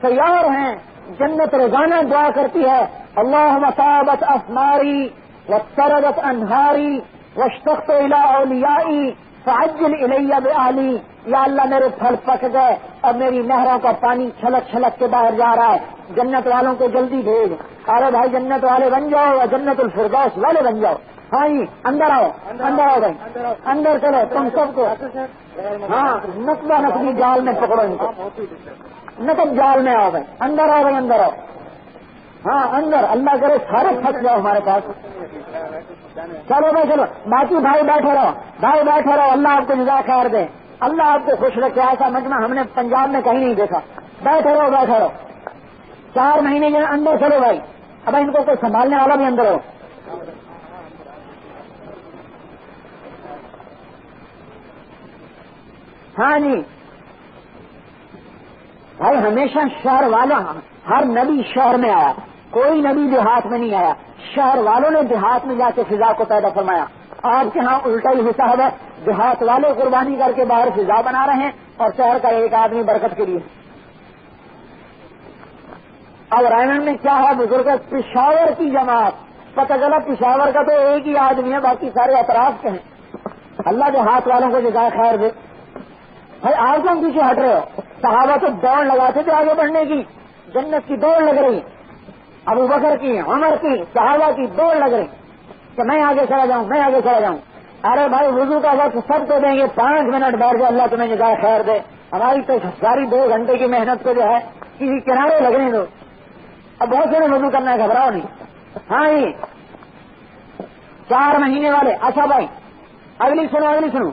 تیار ہیں. جنت روزانہ دعا کرتی ہے، اللہم طابت اسماری وسردت انہاری واشتقت الی اولیائی فعجل الی بآلی. یا اللہ میرے پھل پک گئے اور میری نہروں کا پانی چھلک چھلک کے باہر جا رہا ہے، جنت والوں کو جلدی بھیج. ارے بھائی جنت والے بن جاؤ اور جنت الفردوس والے بن جاؤ. ہاں جی اندر آؤ، اندر آؤ بھائی، اندر چلو تم سب کو. ہاں نقبہ نقبی جال میں پکڑو ان کو، نقب جال میں آؤ بھائی، اندر آؤ بھائی، اندر آؤ. ہاں اندر، اللہ کرے سارے پھنس جاؤ ہمارے پاس. چلو بھائی چلو، باقی بھائی بیٹھے رہو، بھائی بیٹھے رہو، اللہ آپ کو جزائے خیر دے، اللہ آپ کو خوش رکھے. ایسا مجمع ہم نے پنجاب میں کہیں نہیں دیکھا. بیٹھے رہو بیٹھے رہو، 4 مہینے کے اندر. چلو بھائی اب ان کو کوئی سنبھالنے والا بھی اندر ہو. ہاں جی بھائی، ہمیشہ شہر والوں، ہر نبی شہر میں آیا، کوئی نبی دیہات میں نہیں آیا. شہر والوں نے دیہات میں جا کے فضا کو پیدا فرمایا. آپ کے ہاں الٹا ہی حساب ہے، دیہات والے قربانی کر کے باہر فضا بنا رہے ہیں اور شہر کا ایک آدمی برکت کے لیے. اب رائمنڈ میں کیا ہے بزرگ، پشاور کی جماعت، پتہ چلا پشاور کا تو ایک ہی آدمی ہے، باقی سارے اطراف کے ہیں. اللہ کے ہاتھ والوں کو جزائے خیر دے. بھائی آپ کو ہم پیچھے ہٹ رہے ہو؟ صحابہ تو دوڑ لگاتے تھے آگے بڑھنے کی، جنت کی دوڑ لگ رہی، ابو بکر کی، عمر کی، صحابہ کی دوڑ لگ رہی کہ میں آگے چلا جاؤں، میں آگے چلا جاؤں. ارے بھائی وضو کا وقت سب کو دیں گے، 5 منٹ بیٹھ جائے، اللہ تمہیں جزائے خیر دے. ہماری تو ساری 2 گھنٹے کی محنت کو جو ہے کسی کنارے لگنے دو. اب بہت سے وضو کرنا ہے، گھبراؤ نہیں. ہاں جی 4 مہینے والے. اچھا بھائی اگلی سنو،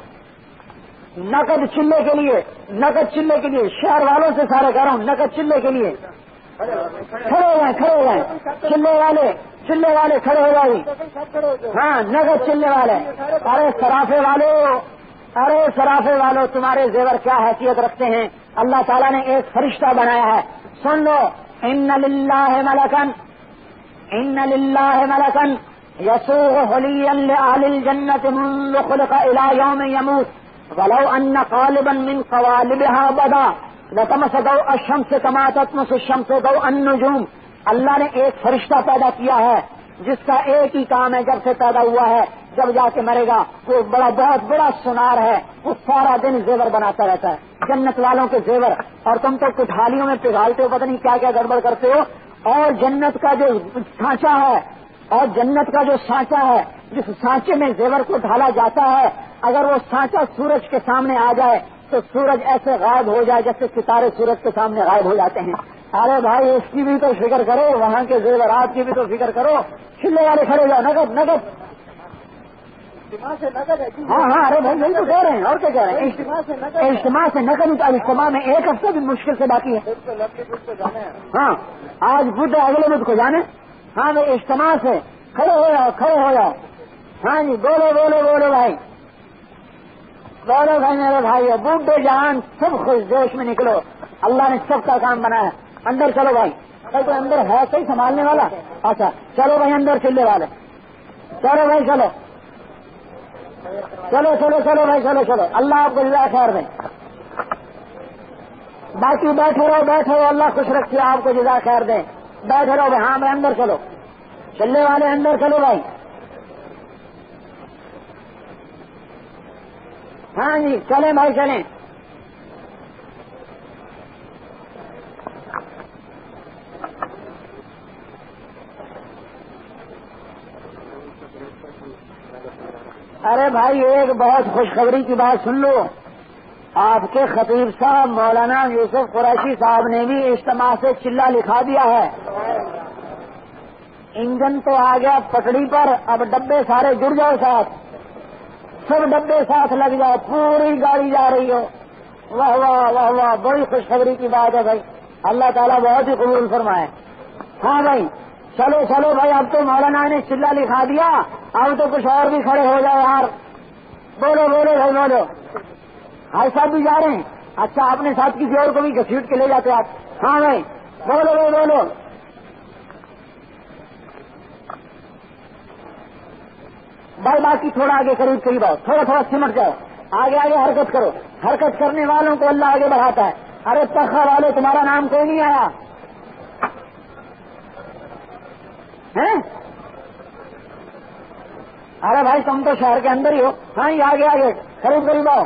نقد چلے کے لیے، نقد چلے کے لیے شہر والوں سے سارے کہہ رہا ہوں، نقد چلے کے لیے کھڑے ہو جائیں، چلے والے کھڑے ہو جائیں. ہاں نقد چلے والے. ارے سرافے والوں تمہارے زیور کیا حیثیت رکھتے ہیں. اللہ تعالیٰ نے ایک فرشتہ بنایا ہے، سن لو، ان للہ ملکن یسوغ حلیا لأہل الجنة منذ خلق الى یوم یموت ولو ان قالبا من قوالبها بدا لتمس ضوء الشمس كما تطمس الشمس ضوء النجوم. اللہ نے ایک فرشتہ پیدا کیا ہے جس کا ایک ہی کام ہے، جب سے پیدا ہوا ہے جب جا کے مرے گا وہ بہت بڑا سونار ہے، وہ سارا دن زیور بناتا رہتا ہے، جنت والوں کے زیور. اور تم تو کٹھالیوں میں پگھالتے ہو، پتہ نہیں کیا کیا گڑبڑ کرتے ہو. اور جنت کا جو سانچہ ہے، اور جنت کا جو سانچہ ہے، جس سانچے میں زیور کو ڈھالا جاتا ہے، اگر وہ سانچہ سورج کے سامنے آ جائے تو سورج ایسے غائب ہو جائے جیسے ستارے سورج کے سامنے غائب ہو جاتے ہیں. ارے بھائی اس کی بھی تو فکر کرو، وہاں کے زیورات کی بھی تو فکر کرو. چلے والے کھڑے جاؤ، نقد. ہاں ارے بھائی یہی تو کہہ رہے ہیں، اور کیا کہہ رہے ہیں؟ اجتماع سے نقد. اجتماع میں 1 ہفتہ بھی مشکل سے باقی ہے. ہاں آج بدھ ہے، اگلے بدھ کو جانے. ہاں بھائی اجتماع سے کھڑے ہو جاؤ. ہاں جی بولو بھائی، بولو بھائی میرے بھائی، بوڑھے جان سب خوش جوش میں نکلو، اللہ نے سب کا کام بنایا. اندر چلو بھائی، کوئی اندر ہے صحیح سنبھالنے والا؟ اچھا چلو بھائی اندر چلے والے، چلو بھائی چلو بھائی چلو، اللہ آپ کو جزائے خیر دیں. باقی بیٹھے رہو، اللہ خوش رکھیے، آپ کو جزائے خیر دیں. بیٹھے رہو بھائی. ہاں بھائی اندر چلو، چلنے والے اندر چلو بھائی. ہاں جی چلیں بھائی چلیں. ارے بھائی ایک بہت خوشخبری کی بات سن لو، آپ کے خطیب صاحب مولانا یوسف قریشی صاحب نے بھی اجتماع سے چلہ لکھا دیا ہے. انجن تو آ گیا پٹڑی پر، اب ڈبے سارے جڑ جاؤ ساتھ، سب ڈبے ساتھ لگ جاؤ، پوری گاڑی جا رہی ہو. واہ واہ واہ واہ، بڑی خوشخبری کی بات ہے بھائی، اللہ تعالیٰ بہت ہی قبول فرمائے. ہاں بھائی چلو بھائی، اب تو مولانا نے چلہ لکھا دیا، اب تو کچھ اور بھی کھڑے ہو جائے یار. بولو بھائی بولو. بھائی صاحب بھی جا رہے ہیں، اچھا اپنے ساتھ کسی اور کو بھی گھسیٹ کے لے جاتے آپ؟ ہاں بھائی بولو بھائی بولو. بھائی باقی تھوڑا آگے قریب آؤ, تھوڑا تھوڑا سمٹ جاؤ, آگے آگے حرکت کرو. حرکت کرنے والوں کو اللہ آگے بڑھاتا ہے. ارے تخا والے تمہارا نام کوئی نہیں آیا ہیں؟ ارے بھائی تم تو شہر کے اندر ہی ہو. ہاں یہ آگے آگے قریب آؤ.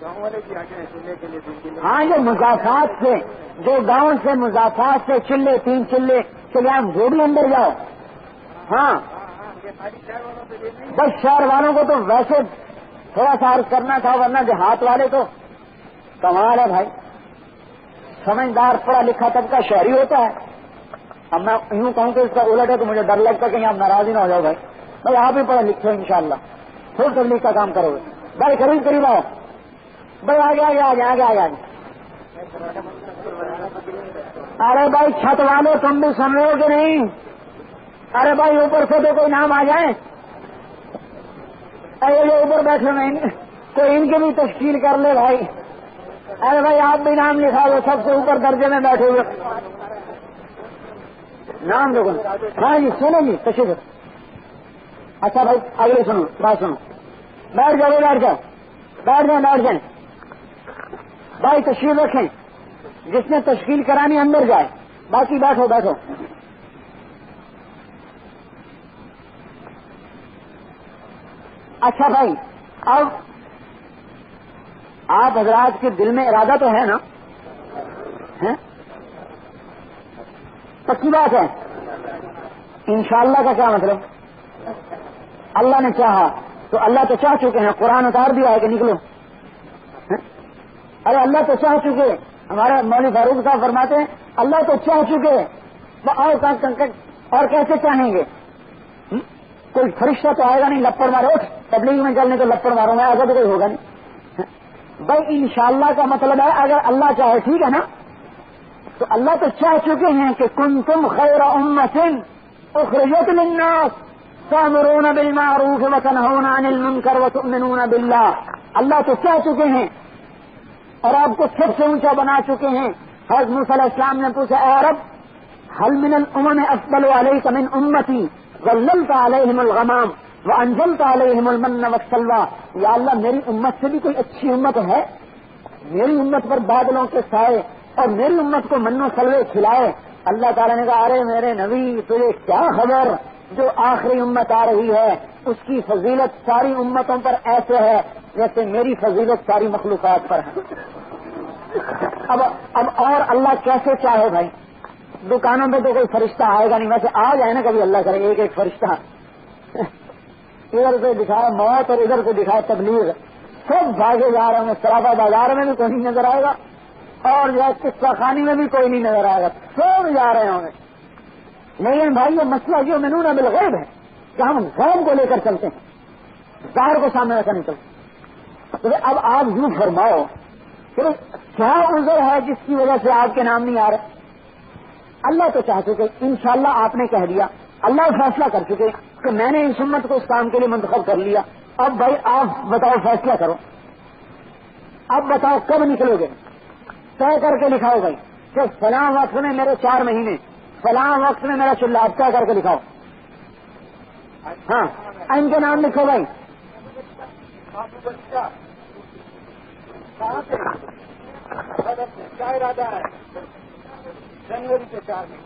گاؤں والے بھی آگے چلے کے لیے 3 چلے. ہاں جو مضافات سے, جو گاؤں سے مضافات سے چلے 3 چلے چلے ہم وہ بھی اندر جاؤ. ہاں بس شہر والوں کو تو ویسے تھوڑا سا عرض کرنا تھا, ورنہ دیہات والے تو کمال ہے بھائی. سمجھدار پڑھا لکھا طبقہ شہری ہوتا ہے. اب میں یوں کہوں کہ اس کا الٹ ہے تو مجھے ڈر لگتا ہے کہ آپ ناراض ہی نہ ہو جاؤ بھائی. بھائی آپ بھی پڑھے لکھے ان شاء اللہ تھوڑی تبلیغ کا کام کرو گے. بھائی قریب آؤ. بھائی آگے آگے آگے آگے آگے آگے. ارے بھائی چھت والے تم بھی سن رہے ہو کہ نہیں؟ ارے بھائی اوپر سے تو کوئی نام آ جائے. ارے جو اوپر بیٹھے نہیں کوئی ان کی بھی تشکیل کر لے بھائی. ارے بھائی آپ بھی نام لکھا دو, سب سے اوپر درجے میں بیٹھے ہوئے نام دو. ہاں جی سنو جی تشریف. اچھا بھائی اگلے سنو بات سنو. بیٹھ جاؤ بیٹھ جاؤ بیٹھ جائیں بیٹھ جائیں. بھائی تشریف رکھیں. جس نے تشکیل کرانی اندر جائے, باقی بیٹھو بیٹھو. اچھا بھائی اب آپ حضرات کے دل میں ارادہ تو ہے نا؟ پکی بات ہے. انشاءاللہ کا کیا مطلب؟ اللہ نے چاہا تو اللہ تو چاہ چکے ہیں. قرآن اتار دیا ہے کہ نکلو. ارے اللہ تو چاہ چکے. ہمارے مولوی فاروق صاحب فرماتے ہیں اللہ تو چاہ چکے اور کیسے چاہیں گے؟ کوئی فرشتہ تو آئے گا نہیں لپڑ مارو تبلیغ میں چلنے تو لپڑ مارو میں, ایسا تو کوئی ہوگا نہیں. بھائی انشاءاللہ کا مطلب ہے اگر اللہ چاہے, ٹھیک ہے نا؟ تو اللہ تو چاہ چکے ہیں کہ کنتم خیر امۃ اخرجت للناس تأمرون بالمعروف وتنہون عن المنکر وتؤمنون باللہ. اللہ تو چاہ چکے ہیں اور آپ کو سب سے اونچا بنا چکے ہیں. حضرت موسیٰ علیہ السلام نے پوچھا اے رب هل من الامم افضل عليك من امتی ظللت عليهم الغمام وانزلت عليهم المن والسلوى. یا اللہ میری امت سے بھی کوئی اچھی امت ہے؟ میری امت پر بادلوں کے سائے اور میری امت کو من و سلوے کھلائے. اللہ تعالیٰ نے کہا ارے میرے نبی تجھے کیا خبر, جو آخری امت آ رہی ہے اس کی فضیلت ساری امتوں پر ایسے ہے جیسے میری فضیلت ساری مخلوقات پر ہے. اب اور اللہ کیسے چاہے بھائی؟ دکانوں پہ تو کوئی فرشتہ آئے گا نہیں. ویسے آ جائے نا کبھی اللہ کرے ایک ایک فرشتہ, ادھر سے دکھائے موت اور ادھر سے دکھائے تبلیغ, سب بھاگے جا رہے ہیں. سرافا بازار میں بھی کوئی نہیں نظر آئے گا اور جو ہے قصہ خانی میں بھی کوئی نہیں نظر آئے گا, سب جا رہے ہوں گے. لیکن بھائی یہ مسئلہ یؤمنون بالغیب ہے کہ ہم غیب کو لے کر چلتے ہیں, ظاہر کو سامنے رکھا نہیں چلتے. تو اب آپ یوں فرماؤ کہ کیا عذر ہے جس کی وجہ سے آپ کے نام نہیں آ رہے؟ اللہ تو چاہ چکے, انشاءاللہ آپ نے کہہ دیا, اللہ فیصلہ کر چکے کہ میں نے اس امت کو اس کام کے لیے منتخب کر لیا. اب بھائی آپ بتاؤ, فیصلہ کرو. اب بتاؤ کب نکلو گے؟ طے کر کے لکھاؤ بھائی کہ فلاں وقت میں میرے 4 مہینے, فلاں وقت میں میرا چلہ. آپ طے کر کے لکھاؤ. ہاں ان کے نام لکھو بھائی. کیا ارادہ ہے؟ جنوری کے 4 میں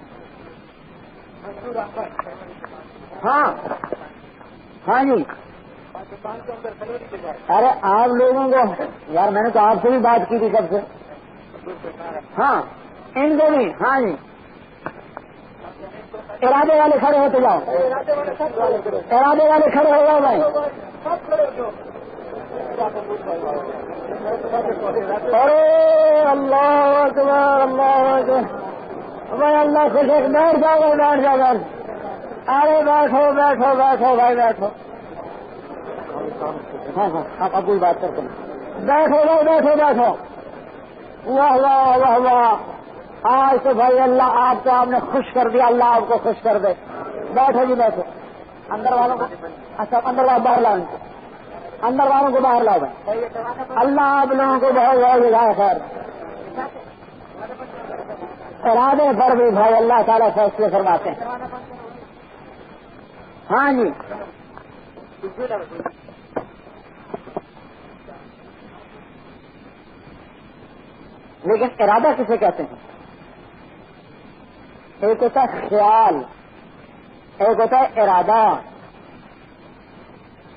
منظور احمد. ہاں ہاں جی. پاکستان کے اندر فروری کے جائے. ارے آپ لوگوں کو یار میں نے تو آپ سے بھی بات کی تھی سب سے. ہاں ان کو بھی. ہاں جی ارادے والے کھڑے ہوتے جاؤ, ارادے والے کھڑے ہو جاؤ بھائی. ارے اللہ اکبر اللہ اکبر. بھائی اللہ خوش ہے. بیٹھ جاؤ بھائی بیٹھ جاؤ بیٹھ. ارے بیٹھو بیٹھو بیٹھو بھائی بیٹھو. ہاں ہاں آپ کوئی بات کرتے ہیں. بیٹھو بھائی بیٹھو بیٹھو. واہ واہ واہ واہ. آج تو بھائی اللہ آپ کو آپ نے خوش کر دیا, اللہ آپ کو خوش کر دے. بیٹھو جی بیٹھو. اندر والوں کو اچھا اندر والوں باہر لاؤ ان کو اندر والوں کو باہر لاؤ بھائی اللہ آپ لوگوں کو بہت بہت جزائے خیر ارادے پر بھی بھائی اللہ تعالیٰ فیصلے فرماتے ہیں ہاں جی لیکن ارادہ کسے کہتے ہیں ایک ہوتا ہے خیال ایک ہوتا ہے ارادہ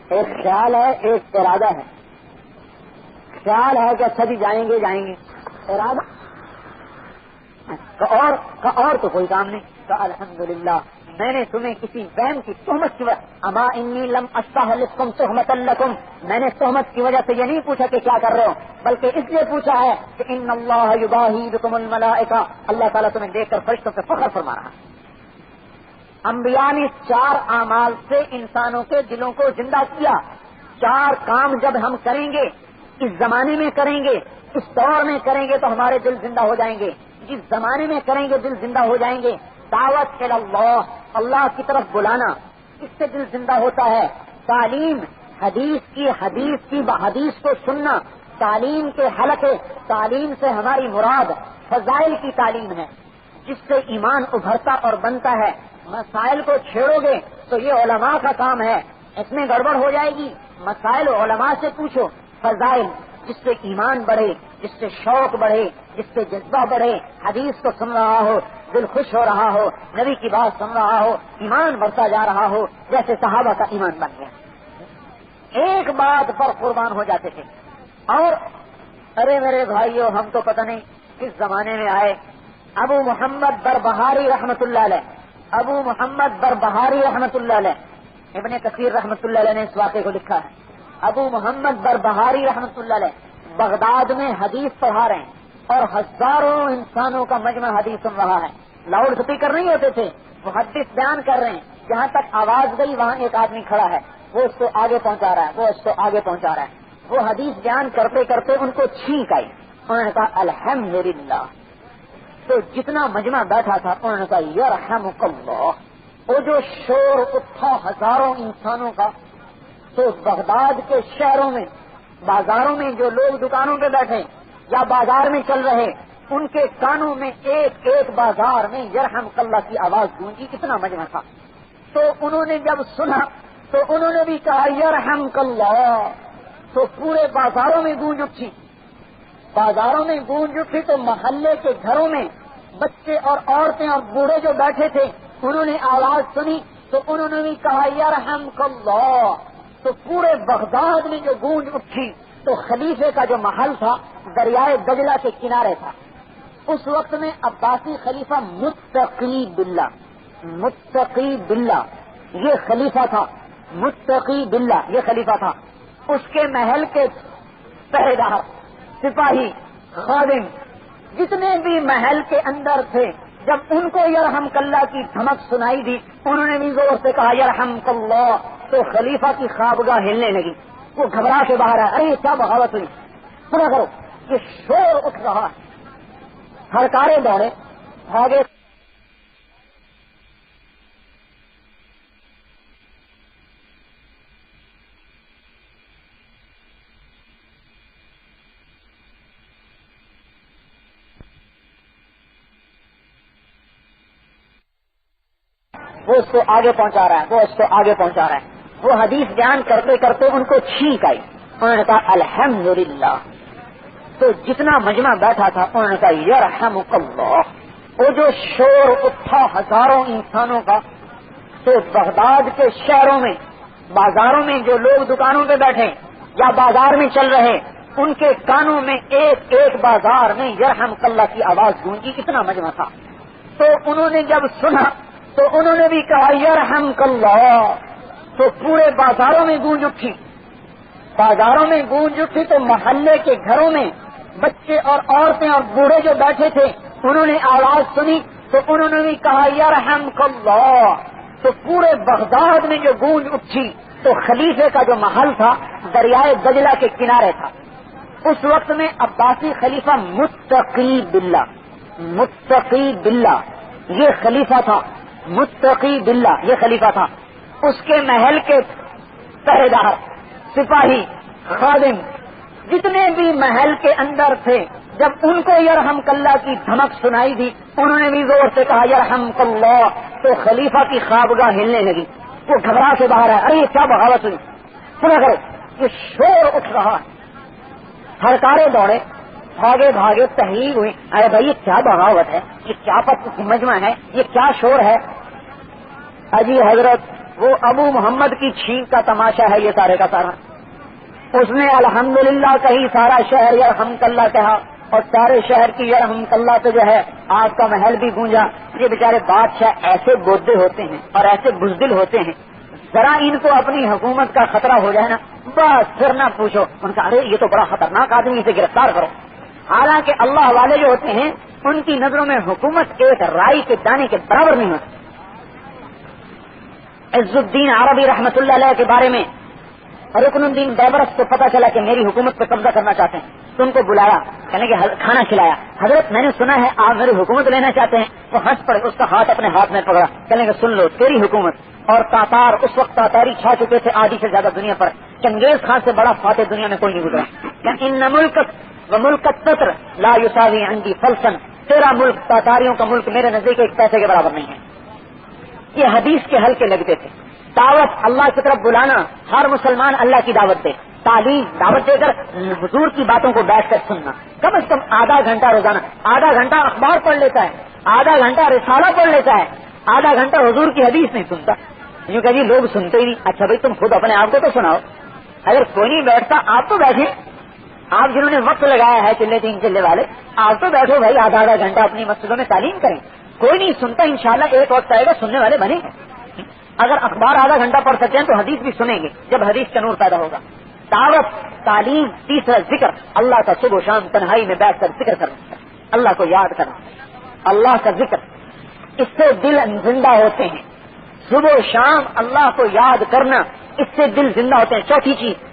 ایک خیال ہے ایک ارادہ ہے خیال ہے کہ اچھا جی جائیں گے ارادہ اور تو کوئی کام نہیں تو الحمدللہ میں نے تمہیں کسی وہم کی تہمت کی وجہ اما انی لم استحلفکم تہمۃ لکم میں نے تہمت کی وجہ سے یہ نہیں پوچھا کہ کیا کر رہے ہو بلکہ اس لیے پوچھا ہے کہ ان اللہ یباہی بکم الملائکہ اللہ تعالیٰ تمہیں دیکھ کر فرشتوں سے فخر فرما رہا ہے انبیاء نے 4 اعمال سے انسانوں کے دلوں کو زندہ کیا 4 کام جب ہم کریں گے اس زمانے میں کریں گے اس دور میں کریں گے تو ہمارے دل زندہ ہو جائیں گے جس زمانے میں کریں گے دل زندہ ہو جائیں گے دعوت اللہ اللہ کی طرف بلانا اس سے دل زندہ ہوتا ہے تعلیم حدیث کو سننا تعلیم کے حلقے تعلیم سے ہماری مراد فضائل کی تعلیم ہے جس سے ایمان ابھرتا اور بنتا ہے مسائل کو چھیڑو گے تو یہ علماء کا کام ہے اس میں گڑبڑ ہو جائے گی مسائل علماء سے پوچھو فضائل جس سے ایمان بڑھے جس سے شوق بڑھے جس سے جذبہ بڑھے حدیث کو سن رہا ہو دل خوش ہو رہا ہو نبی کی بات سن رہا ہو ایمان بڑھتا جا رہا ہو جیسے صحابہ کا ایمان بن گیا ایک بات پر قربان ہو جاتے تھے اور ارے میرے بھائیوں ہم تو پتہ نہیں کس زمانے میں آئے ابو محمد بربہاری رحمت اللہ علیہ ابن کثیر رحمت اللہ علیہ نے اس واقعے کو لکھا ہے ابو محمد بربہاری رحمت اللہ علیہ بغداد میں حدیث پڑھا رہے ہیں اور ہزاروں انسانوں کا مجمع حدیث سن رہا ہے لاؤڈ اسپیکر نہیں ہوتے تھے محدث بیان کر رہے ہیں جہاں تک آواز گئی وہاں ایک آدمی کھڑا ہے وہ اس کو آگے پہنچا رہا ہے وہ حدیث بیان کرتے کرتے ان کو چھینک آئی انہوں نے کہا الحمدللہ تو جتنا مجمع بیٹھا تھا انہوں نے کہا یرحمک اللہ وہ جو شور اٹھا ہزاروں انسانوں کا تو بغداد کے شہروں میں بازاروں میں جو لوگ دکانوں پہ بیٹھے یا بازار میں چل رہے ان کے کانوں میں ایک ایک بازار میں یرحمک اللہ کی آواز گونجی کتنا مجمع تھا تو انہوں نے جب سنا تو انہوں نے بھی کہا یرحمک اللہ تو پورے بازاروں میں گونج اٹھی تو محلے کے گھروں میں بچے اور عورتیں اور بوڑھے جو بیٹھے تھے انہوں نے آواز سنی تو انہوں نے بھی کہا یرحمک اللہ تو پورے بغداد میں جو گونج اٹھی تو خلیفے کا جو محل تھا دریائے دجلہ کے کنارے تھا اس وقت میں عباسی خلیفہ متقی باللہ یہ خلیفہ تھا اس کے محل کے پہرےدار سپاہی خادم جتنے بھی محل کے اندر تھے جب ان کو یرحمک اللہ کی دھمک سنائی دی انہوں نے بھی زور سے کہا یرحمک اللہ تو خلیفہ کی خوابگاہ ہلنے لگی وہ گھبرا کے باہر ہے ارے کیا بغاوت ہوئی سنا کرو یہ شور اٹھ رہا ہڑکارے دوڑے بھاگے وہ اس کو آگے پہنچا رہا ہے وہ حدیث بیان کرتے کرتے ان کو چھینک آئی انہوں نے کہا الحمدللہ تو جتنا مجمع بیٹھا تھا انہوں نے کہا یرحمک اللہ وہ جو شور اٹھا ہزاروں انسانوں کا تو بغداد کے شہروں میں بازاروں میں جو لوگ دکانوں پہ بیٹھے یا بازار میں چل رہے ان کے کانوں میں ایک ایک بازار میں یرحمک اللہ کی آواز گونجی کتنا مجمع تھا تو انہوں نے جب سنا تو انہوں نے بھی کہا یرحمک اللہ تو پورے بازاروں میں گونج اٹھی تو محلے کے گھروں میں بچے اور عورتیں اور بوڑھے جو بیٹھے تھے انہوں نے آواز سنی تو انہوں نے بھی کہا یرحمک اللہ تو پورے بغداد میں جو گونج اٹھی تو خلیفے کا جو محل تھا دریائے دجلہ کے کنارے تھا اس وقت میں عباسی خلیفہ متقی باللہ یہ خلیفہ تھا اس کے محل کے پہرے دار، سپاہی، خادم، جتنے بھی محل کے اندر تھے، جب ان کو یرحمک اللہ کی دھمک سنائی دی، انہوں نے بھی زور سے کہا یرحمک اللہ، تو خلیفہ کی خوابگاہ ہلنے لگی، وہ گھبرا سے باہر ہے، ارے یہ کیا بغاوت ہوئی، سنا کرو یہ شور اٹھ رہا، سرکاریں دوڑے، بھاگے بھاگے تحریر ہوئی، ارے بھائی یہ کیا بغاوت ہے، یہ کیا مجمع ہے، یہ کیا شور ہے؟ اجی حضرت وہ ابو محمد کی چھینک کا تماشا ہے یہ سارے کا سارا، اس نے الحمدللہ کہی، سارا شہر یرحمک اللہ کہا، اور سارے شہر کی یرحمک اللہ تو جو ہے آپ کا محل بھی گونجا۔ یہ بیچارے بادشاہ ایسے گودے ہوتے ہیں اور ایسے بزدل ہوتے ہیں، ذرا ان کو اپنی حکومت کا خطرہ ہو جائے نا بس پھر نہ پوچھو، ان کا ارے یہ تو بڑا خطرناک آدمی، اسے گرفتار کرو۔ حالانکہ اللہ والے جو ہوتے ہیں ان کی نظروں میں حکومت ایک رائی کے دانے کے برابر نہیں ہوتی۔ عز الدین عربی رحمت اللہ علیہ کے بارے میں رکن الدین بیبرس کو پتا چلا کہ میری حکومت پہ قبضہ کرنا چاہتے ہیں، تو ان کو بلایا، کہنے کہ کھانا کھلایا، حضرت میں نے سنا ہے آپ میری حکومت لینا چاہتے ہیں۔ وہ ہنس پڑے، اس کا ہاتھ اپنے ہاتھ میں پکڑا، کہنے کہ سن لو تیری حکومت، اور تاتار اس وقت تاتاری چھا چکے تھے آدھی سے زیادہ دنیا پر، چنگیز خان سے بڑا فاتح دنیا میں کوئی نہیں گزرا، ان ملکت و ملکت تتر لا یساوی عندی فلسن، تیرا ملک تاتاریوں کا ملک میرے نزدیک ایک پیسے کے برابر نہیں ہے۔ یہ حدیث کے حلقے لگتے تھے، دعوت اللہ کی طرف بلانا، ہر مسلمان اللہ کی دعوت دے، تعلیم دعوت دے کر حضور کی باتوں کو بیٹھ کر سننا، کم از کم آدھا گھنٹہ روزانہ، آدھا گھنٹہ اخبار پڑھ لیتا ہے، آدھا گھنٹہ رسالہ پڑھ لیتا ہے، آدھا گھنٹہ حضور کی حدیث نہیں سنتا، یوں کہ جی لوگ سنتے ہی نہیں۔ اچھا بھائی تم خود اپنے آپ کو تو سناؤ، اگر کوئی نہیں بیٹھتا آپ تو بیٹھیں، آپ جنہوں نے وقت لگایا ہے چلے تین چلے والے، آپ تو بیٹھو بھائی، آدھا آدھا گھنٹہ اپنی مسجدوں میں تعلیم کریں۔ کوئی نہیں سنتا، انشاءاللہ ایک وقت آئے گا سننے والے بنیں گے۔ اگر اخبار آدھا گھنٹہ پڑھ سکتے ہیں تو حدیث بھی سنیں گے جب حدیث کا نور پیدا ہوگا۔ دعوت، تعلیم، تیسرا ذکر، اللہ کا صبح و شام تنہائی میں بیٹھ کر ذکر کرنا، اللہ کو یاد کرنا، اللہ کا ذکر، اس سے دل زندہ ہوتے ہیں۔ صبح و شام اللہ کو یاد کرنا، اس سے دل زندہ ہوتے ہیں۔ چوتھی چیز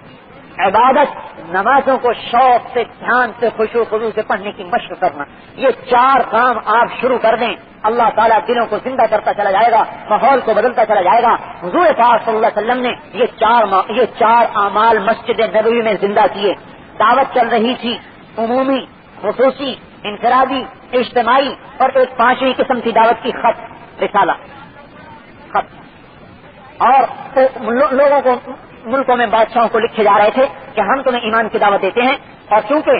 عبادت، نمازوں کو شوق سے، دھیان سے، خشوع و خضوع سے پڑھنے کی مشق کرنا۔ یہ چار کام آپ شروع کر دیں، اللہ تعالیٰ دلوں کو زندہ کرتا چلا جائے گا، ماحول کو بدلتا چلا جائے گا۔ حضور پاک صلی اللہ علیہ وسلم نے یہ چار اعمال مسجد نبوی میں زندہ کیے۔ دعوت چل رہی تھی، عمومی، خصوصی، انفرادی، اجتماعی، اور ایک پانچویں قسم کی دعوت کی خط، رسالہ، خط، اور لوگوں کو، ملکوں میں بادشاہوں کو لکھے جا رہے تھے کہ ہم تمہیں ایمان کی دعوت دیتے ہیں، اور چونکہ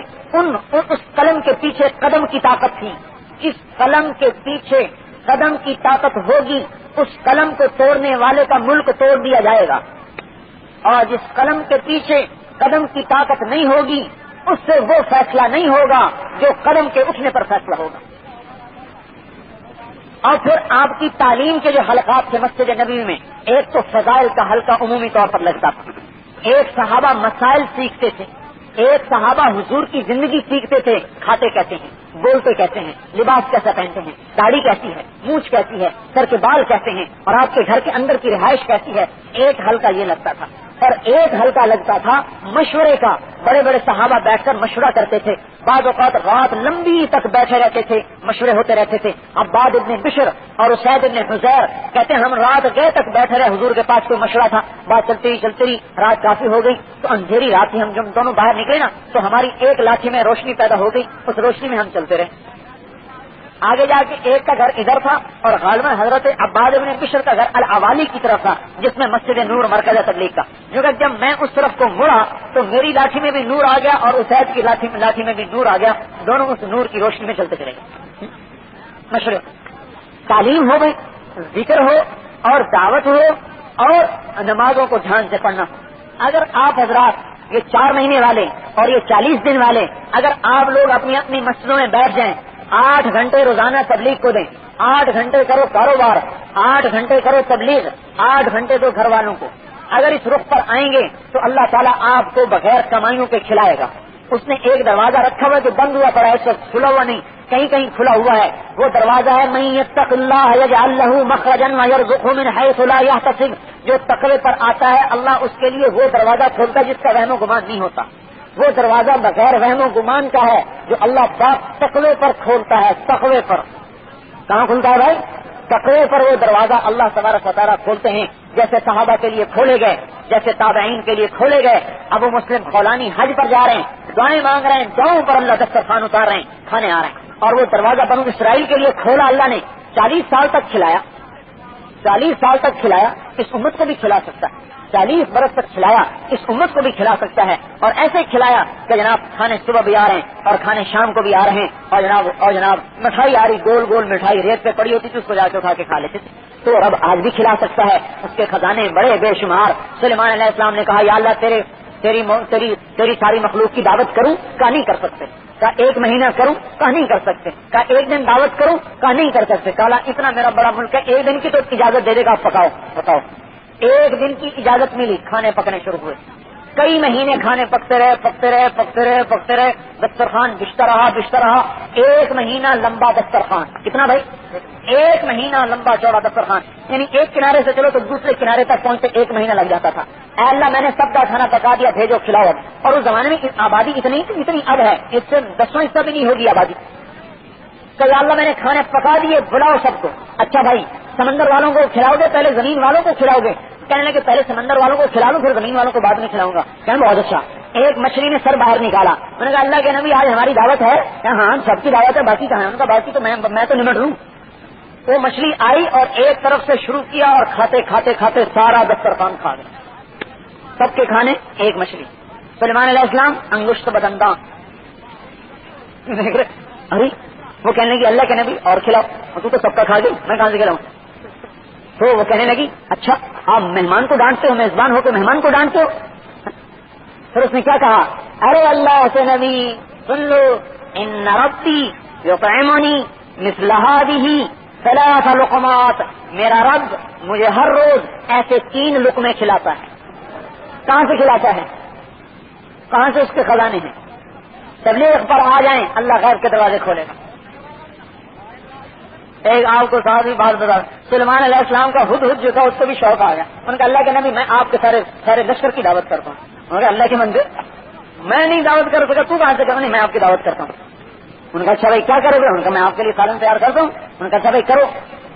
اس قلم کے پیچھے قدم کی طاقت تھی، جس قلم کے پیچھے قدم کی طاقت ہوگی اس قلم کو توڑنے والے کا ملک توڑ دیا جائے گا، اور جس قلم کے پیچھے قدم کی طاقت نہیں ہوگی اس سے وہ فیصلہ نہیں ہوگا جو قدم کے اٹھنے پر فیصلہ ہوگا۔ اور پھر آپ کی تعلیم کے جو حلقات تھے مسجد نبوی میں، ایک تو فضائل کا حلقہ عمومی طور پر لگتا تھا، ایک صحابہ مسائل سیکھتے تھے، ایک صحابہ حضور کی زندگی سیکھتے تھے، کھاتے کیسے ہیں، بولتے کیسے ہیں، لباس کیسا پہنتے ہیں، داڑھی کیسی ہے، مونچھ کیسی ہے، سر کے بال کیسے ہیں، اور آپ کے گھر کے اندر کی رہائش کیسی ہے۔ ایک حلقہ یہ لگتا تھا، اور ایک حلقہ لگتا تھا مشورے کا، بڑے بڑے صحابہ بیٹھ کر مشورہ کرتے تھے، بعض اوقات رات لمبی تک بیٹھے رہتے تھے، مشورے ہوتے رہتے تھے۔ عباد ابن بشر اور اسید ابن حذیر کہتے ہیں ہم رات گئے تک بیٹھے رہے، حضور کے پاس کوئی مشورہ تھا، بات چلتی رہی رات کافی ہو گئی، تو اندھیری رات تھی، ہم جب دونوں باہر نکلے نا تو ہماری ایک لاٹھی میں روشنی پیدا ہو گئی، اس روشنی میں ہم چلتے رہے۔ آگے جا کے ایک کا گھر ادھر تھا، اور غالباً حضرت عباد ابن بشر کا گھر العوالی کی طرف تھا، جس میں مسجد نور مرکز تبلیغ کا، کیونکہ جب میں اس طرف کو مڑا تو میری لاٹھی میں بھی نور آ گیا اور اسید کی لاٹھی میں بھی نور آ گیا، دونوں اس نور کی روشنی میں چلتے چلے گئے۔ مشورے، تعلیم ہو گئی، ذکر ہو اور دعوت ہو اور نمازوں کو دھیان سے پڑھنا۔ اگر آپ حضرات یہ 4 مہینے والے اور یہ 40 دن والے، اگر آپ لوگ اپنی اپنی مسجدوں میں بیٹھ جائیں، 8 گھنٹے روزانہ تبلیغ کو دیں، 8 گھنٹے کرو کاروبار، 8 گھنٹے کرو تبلیغ، 8 گھنٹے دو گھر والوں کو، اگر اس رخ پر آئیں گے تو اللہ تعالیٰ آپ کو بغیر کمائیوں کے کھلائے گا۔ اس نے ایک دروازہ رکھا ہوا ہے جو بند ہوا پڑا ہے، اس وقت کھلا ہوا نہیں، کہیں کہیں کھلا ہوا ہے، وہ دروازہ ہے من یتق اللہ یجعل لہ مخرجا ویرزقہ من حیث لا یحتسب، جو تقوی پر آتا ہے اللہ اس کے لیے وہ دروازہ کھولتا ہے جس کا وہم و گمان نہیں ہوتا، وہ دروازہ بغیر وہم و گمان کا ہے جو اللہ پاک تقوی پر کھولتا ہے۔ تقوی پر کہاں کھلتا ہے بھائی؟ تقوی پر وہ دروازہ اللہ تبارک و تعالیٰ کھولتے ہیں جیسے صحابہ کے لیے کھولے گئے، جیسے تابعین کے لیے کھولے گئے، ابو مسلم خولانی حج پر جا رہے ہیں، دعائیں مانگ رہے ہیں، دعاؤں پر اللہ دسترخوان اتار رہے ہیں، کھانے آ رہے ہیں، اور وہ دروازہ بنو اسرائیل کے لیے کھولا اللہ نے، 40 سال تک کھلایا، 40 سال تک کھلایا، اس امت کو بھی کھلا سکتا ہے، 40 برس تک کھلایا، اس امت کو بھی کھلا سکتا ہے، اور ایسے کھلایا کہ جناب کھانے صبح بھی آ رہے ہیں اور کھانے شام کو بھی آ رہے ہیں، اور جناب مٹھائی آ رہی، گول گول مٹھائی ریت پہ پڑی ہوتی تھی، اس کو جا کے اٹھا کے کھا لیتے تھے، تو رب آج بھی کھلا سکتا ہے، اس کے خزانے بڑے بے شمار۔ سلیمان علیہ السلام نے کہا یا اللہ تیری ساری مخلوق کی دعوت کروں، کہا نہیں کر سکتے، کہا 1 مہینہ کروں، کہا نہیں کر سکتے، کہا 1 دن دعوت کروں، کہا نہیں کر سکتے، کہا اتنا میرا بڑا ملک ہے، 1 دن کی تو اجازت دے دے گا، آپ پکاؤ بتاؤ۔ 1 دن کی اجازت ملی، کھانے پکنے شروع ہوئے، کئی مہینے کھانے پکتے رہے، دسترخوان بچتا رہا، 1 مہینہ لمبا دسترخوان، کتنا بھائی؟ 1 مہینہ لمبا چوڑا دسترخوان، یعنی ایک کنارے سے چلو تو دوسرے کنارے تک پہنچتے 1 مہینہ لگ جاتا تھا۔ اے اللہ میں نے سب کا کھانا پکا دیا، بھیجو کھلاؤ، اور اس زمانے میں آبادی اتنی اب ہے، اس سے 10واں حصہ بھی نہیں ہوگی آبادی، کہ یا اللہ میں نے کھانے پکا دیے، بلاؤ سب کو۔ اچھا بھائی سمندر والوں کو کھلاؤ گے پہلے زمین والوں کو کھلاؤ گے؟ کہنے لگے پہلے سمندر والوں کو کھلا لوں، پھر زمین والوں کو بعد میں کھلاؤں گا۔ کہنا بہت اچھا۔ ایک مچھلی نے سر باہر نکالا، میں نے کہا اللہ کے نبی آج ہماری دعوت ہے؟ ہاں سب کی دعوت ہے، باقی کہاں ہے؟ ان کا باقی تو میں تو نمٹ لوں۔ وہ مچھلی آئی اور ایک طرف سے شروع کیا اور کھاتے سارا دسترخوان کھا گیا، سب کے کھانے ایک مچھلی۔ سلیمان علیہ السلام انگشت بدنداں، ارے وہ کہنے لگی اللہ کے نبی اور کھلاؤ، تو سب کا کھا گئی، میں کہاں سے کھلاؤں؟ تو وہ کہنے لگی اچھا آپ مہمان کو ڈانٹتے ہو، میزبان ہو کے مہمان کو ڈانٹتے ہو؟ پھر اس نے کیا کہا؟ ارے اللہ سے نبی سن لو، ان ربی یطعمنی مثل هذه 3 لقمات، میرا رب مجھے ہر روز ایسے 3 لقمے کھلاتا ہے۔ کہاں سے کھلاتا ہے؟ کہاں سے اس کے خزانے ہیں؟ تبلیغ پر آ جائیں، اللہ غیب کے دروازے کھولے گا۔ ایک آپ کو صاحب بات بتا، سلیمان علیہ السلام کا ہد جو تھا اس کو بھی شوق آ گیا، ان کا اللہ کے نبی میں آپ کے سارے لشکر کی دعوت کرتا ہوں۔ انہوں نے اللہ کے مندر میں نہیں دعوت کر سکا، تو کہاں سے کروں؟ نہیں میں آپ کی دعوت کرتا ہوں۔ ان کا اچھا بھائی کیا کرو گے؟ ان کا میں آپ کے لیے سالن تیار کرتا ہوں۔ ان کا اچھا بھائی کرو۔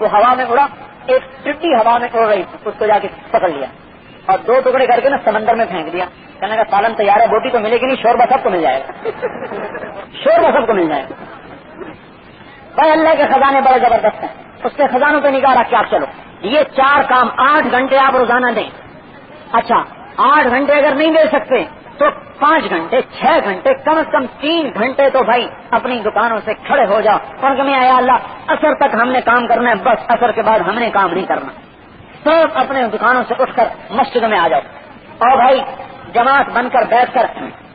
وہ ہوا میں اڑا، ایک ٹڈی ہوا میں اڑ رہی، اس کو جا کے پکڑ لیا اور 2 ٹکڑے کر کے نا سمندر میں پھینک دیا۔ کہنے کا سالن تیار ہے، بوٹی تو ملے گی نہیں، شوربہ سب کو مل جائے گا، شوربہ سب کو مل جائے گا۔ بھائی اللہ کے خزانے بڑے زبردست ہیں، اس کے خزانوں پہ نگاہ رکھ کے آپ چلو۔ یہ 4 کام 8 گھنٹے آپ روزانہ دیں۔ اچھا 8 گھنٹے اگر نہیں دے سکتے تو 5 گھنٹے 6 گھنٹے کم از کم 3 گھنٹے تو بھائی اپنی دکانوں سے کھڑے ہو جاؤ اور کہ اے اللہ عصر تک ہم نے کام کرنا ہے، بس عصر کے بعد ہم نے کام نہیں کرنا، سب اپنے دکانوں سے اٹھ کر مسجد میں آ جاؤ، اور بھائی جماعت بن کر بیٹھ کر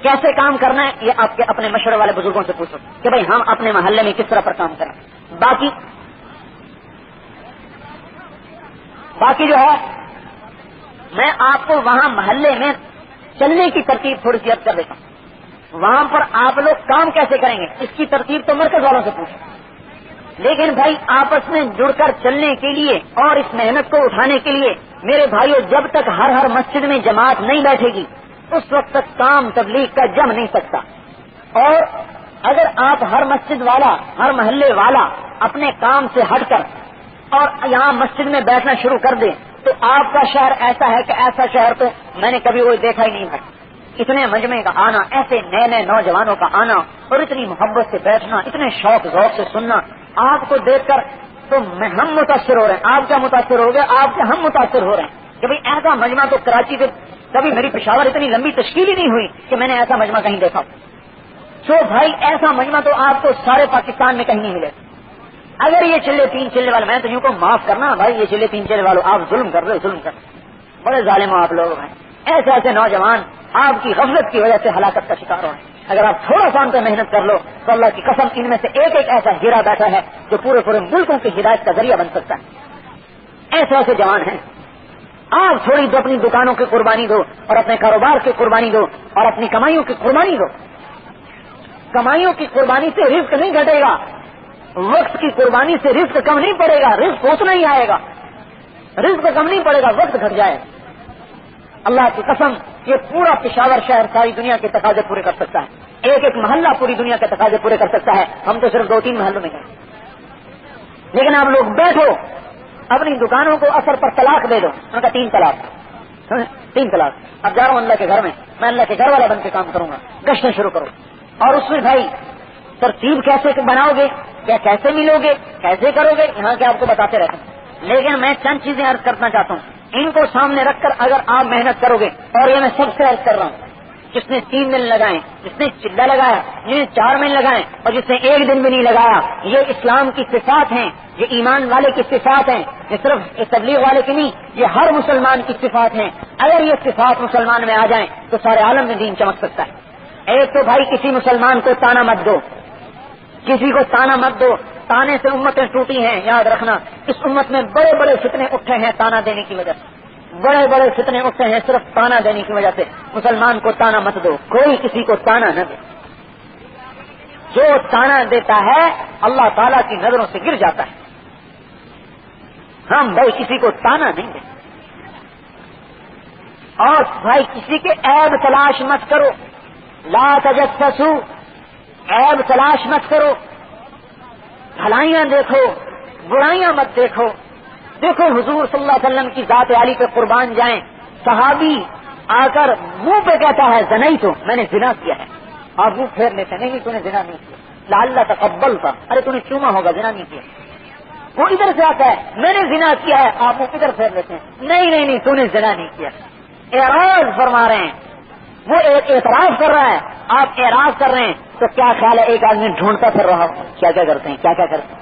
کیسے کام کرنا ہے یہ آپ کے اپنے مشورے والے بزرگوں سے پوچھو کہ بھائی ہم اپنے محلے میں کس طرح پر کام کریں۔ باقی جو ہے میں آپ کو وہاں محلے میں چلنے کی ترتیب تھوڑی سی عرض کر دیتا ہوں، وہاں پر آپ لوگ کام کیسے کریں گے اس کی ترتیب تو مرکز والوں سے پوچھیں، لیکن بھائی آپس میں جڑ کر چلنے کے لیے اور اس محنت کو اٹھانے کے لیے میرے بھائیوں جب تک ہر مسجد میں جماعت نہیں بیٹھے گی اس وقت تک کام تبلیغ کا جم نہیں سکتا۔ اور اگر آپ ہر مسجد والا ہر محلے والا اپنے کام سے ہٹ کر اور یہاں مسجد میں بیٹھنا شروع کر دیں تو آپ کا شہر ایسا ہے کہ ایسا شہر تو میں نے کبھی وہ دیکھا ہی نہیں ہے۔ اتنے مجمع کا آنا، ایسے نئے نوجوانوں کا آنا اور اتنی محبت سے بیٹھنا، اتنے شوق ذوق سے سننا، آپ کو دیکھ کر تو ہم متاثر ہو رہے ہیں۔ آپ کیا متاثر ہو گئے؟ آپ کے ہم متاثر ہو رہے ہیں کہ بھئی ایسا مجمع تو کراچی سے کبھی میری پشاور اتنی لمبی تشکیل ہی نہیں ہوئی کہ میں نے ایسا مجمع کہیں دیکھا۔ سو بھائی ایسا مجمع تو آپ کو سارے پاکستان میں کہیں نہیں ملے۔ اگر یہ چلے 3 چلے والے، میں تو یوں کو معاف کرنا بھائی، یہ چلے 3 چلے والوں آپ ظلم کر رہے ہو، بڑے ظالم ہو آپ لوگ ہیں۔ ایسے نوجوان آپ کی غفلت کی وجہ سے ہلاکت کا شکار ہو رہے ہیں۔ اگر آپ تھوڑا سا ان پہ محنت کر لو تو اللہ کی قسم ان میں سے ایک ایسا ہیرا بیٹھا ہے جو پورے ملکوں کی ہدایت کا ذریعہ بن سکتا ہے۔ ایسے جوان ہیں۔ آپ تھوڑی دو اپنی دکانوں کی قربانی دو اور اپنے کاروبار کی قربانی دو اور اپنی کمائیوں کی قربانی دو۔ کمائیوں کی قربانی سے رزق نہیں گھٹے گا، وقت کی قربانی سے رزق کم نہیں پڑے گا، رزق اتنا ہی آئے گا، رزق کم نہیں پڑے گا، وقت گھٹ جائے۔ اللہ کی قسم یہ پورا پشاور شہر ساری دنیا کے تقاضے پورے کر سکتا ہے، ایک محلہ پوری دنیا کے تقاضے پورے کر سکتا ہے، ہم تو صرف 2-3 محلوں میں گئے۔ لیکن آپ لوگ بیٹھو اپنی دکانوں کو اثر پر طلاق دے دو. ان کا 3 طلاق. 3 طلاق. اب جا رہا ہوں اللہ کے گھر میں اللہ کے گھر والا بن کے کام کروں گا. گشتیں شروع کرو. اور اس میں بھائی ترتیب کیسے بناؤ گے, کیا کیسے ملو گے, کیسے کرو گے, یہاں کے آپ کو بتاتے رہتے ہیں. لیکن میں چند چیزیں عرض کرنا چاہتا ہوں. ان کو سامنے رکھ کر اگر آپ محنت کرو گے, اور یہ میں سب سے عرض کر رہا ہوں, جس نے 3 دن لگائے, جس نے چلہ لگایا, جس نے 4 مہینے لگائے, اور جس نے 1 دن بھی نہیں لگایا, یہ اسلام کی صفات ہیں, یہ ایمان والے کی صفات ہیں, یہ صرف تبلیغ والے کی نہیں, یہ ہر مسلمان کی صفات ہیں. اگر یہ صفات مسلمان میں آ جائیں تو سارے عالم میں دین چمک سکتا ہے. ایک تو بھائی کسی مسلمان کو تانا مت دو, کسی کو تانا مت دو. تانے سے امتیں ٹوٹی ہیں, یاد رکھنا. اس امت میں بڑے بڑے فتنے اٹھے ہیں تانا دینے کی وجہ سے, بڑے بڑے فتنے اٹھے ہیں صرف تانا دینے کی وجہ سے. مسلمان کو تانا مت دو, کوئی کسی کو تانا نہ دے. جو تانا دیتا ہے اللہ تعالیٰ کی نظروں سے گر جاتا ہے. ہم بھائی کسی کو تانا نہیں دیں. اور بھائی کسی کے عیب تلاش مت کرو. لا تجسسوا, عیب تلاش مت کرو. بھلائیاں دیکھو, برائیاں مت دیکھو. دیکھو حضور صلی اللہ علیہ وسلم کی ذات عالی پہ قربان جائیں, صحابی آ کر منہ پہ کہتا ہے زنئی تو میں نے زنا کیا ہے. آپ منہ پھیر لیتے, نہیں تو نے زنا نہیں کیا. لعل تقبل کا, ارے تو نے چوما ہوگا, زنا نہیں کیا. وہ ادھر سے آتا ہے میں نے زنا کیا ہے, آپ منہ ادھر پھیر لیتے ہیں, نہیں تو نے زنا نہیں کیا. اعراض فرما رہے ہیں, وہ ایک اعتراف کر رہا ہے, آپ اعراض کر رہے ہیں. تو کیا خیال ہے ایک آدمی ڈھونڈتا پھر رہا کیا کرتے ہیں, کیا کرتے ہیں.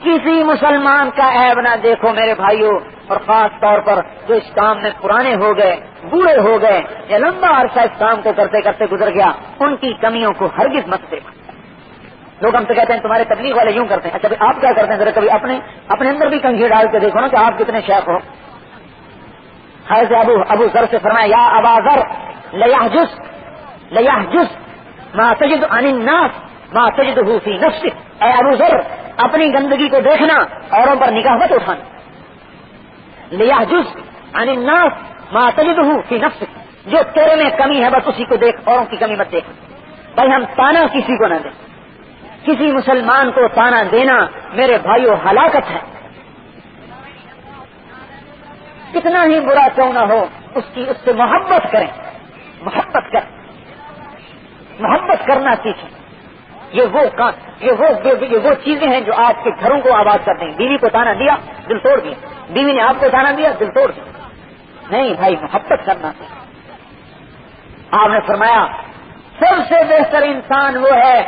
کسی مسلمان کا عیب نہ دیکھو میرے بھائیوں, اور خاص طور پر جو اس کام میں پرانے ہو گئے, بوڑھے ہو گئے, یا لمبا عرصہ اس کام کو کرتے کرتے گزر گیا, ان کی کمیوں کو ہرگز مت دیکھو. لوگ ہم سے کہتے ہیں تمہارے تبلیغ والے یوں کرتے ہیں. اچھا آپ کیا کرتے ہیں ذرا کبھی اپنے اندر بھی کنگھی ڈال کے دیکھو نا کہ آپ کتنے شیخ ہو. حضرت ابو ذر سے فرمایا یا ابا ذر لیحجز ما تجد عن الناس ما تجده فی نفسک. اے ابو ذر اپنی گندگی کو دیکھنا, اوروں پر نگاہ مت اٹھانا. لیحجز عن الناس ما تجده فی نفسک, جو تیرے میں کمی ہے بس اسی کو دیکھ, اوروں کی کمی مت دیکھ. بھائی ہم تانا کسی کو نہ دیں. کسی مسلمان کو تانا دینا میرے بھائیوں ہلاکت ہے. کتنا ہی برا کیوں نہ ہو اس سے محبت کریں, محبت کرنا سیکھیں. یہ وہ چیزیں ہیں جو آپ کے گھروں کو آباد کر دیں. بیوی کو تانا دیا, دل توڑ دیا. بیوی نے آپ کو تانا دیا, دل توڑ دیا. نہیں بھائی, محبت کرنا سیکھیں. آپ نے فرمایا سب سے بہتر انسان وہ ہے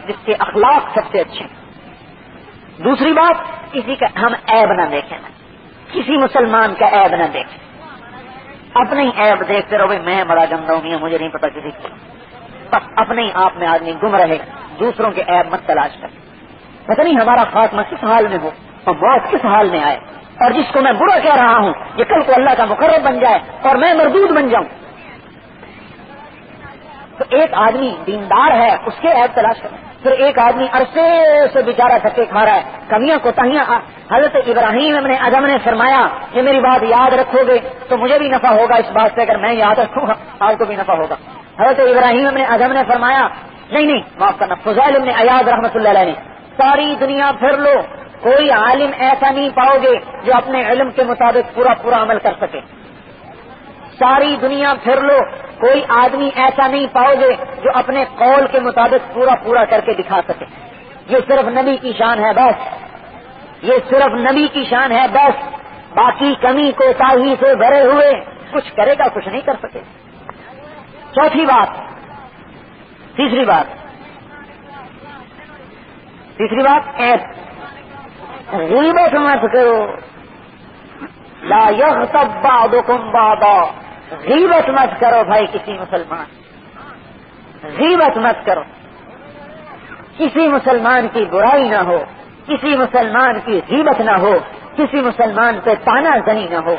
جس کے اخلاق سب سے اچھے. دوسری بات, کسی کا ہم عیب نہ دیکھیں, کسی مسلمان کا عیب نہ دیکھیں. اپنے ہی عیب دیکھتے رہو, میں بڑا گندا ہوں, مجھے نہیں پتا کسی کو. بس اپنے ہی آپ میں آدمی گم رہے, دوسروں کے عیب مت تلاش کرے. پتہ نہیں ہمارا خاتمہ کس حال میں ہو اور موت کس حال میں آئے, اور جس کو میں برا کہہ رہا ہوں یہ کل کو اللہ کا مقرب بن جائے اور میں مردود بن جاؤں. تو ایک آدمی دیندار ہے, اس کے عیب تلاش کریں. پھر ایک آدمی عرصے سے بیچارہ تھکے کھا رہا ہے, کمیاں کوتاہیاں. حضرت ابراہیم ابن ادم نے فرمایا یہ میری بات یاد رکھو گے تو مجھے بھی نفع ہوگا اس بات سے, اگر میں یاد رکھوں گا آپ کو بھی نفع ہوگا. حضرت ابراہیم ابن ادم نے فرمایا نہیں معاف کرنا, فضیل ابن عیاض رحمۃ اللہ علیہ نے, ساری دنیا پھر لو, کوئی عالم ایسا نہیں پاؤ گے جو اپنے علم کے مطابق پورا عمل کر سکے. ساری دنیا پھر لو, کوئی آدمی ایسا نہیں پاؤ گے جو اپنے قول کے مطابق پورا کر کے دکھا سکے. یہ صرف نبی کی شان ہے بس, یہ صرف نبی کی شان ہے بس. باقی کمی کوتاہی سے بھرے ہوئے کچھ کرے گا, کچھ نہیں کر سکے. تیسری بات, غیبت مت کرو. لا یغتب بعضکم بعضا, غیبت مت کرو بھائی کسی مسلمان, غیبت مت کرو. کسی مسلمان کی برائی نہ ہو, کسی مسلمان کی غیبت نہ ہو, کسی مسلمان پہ تانا زنی نہ ہو.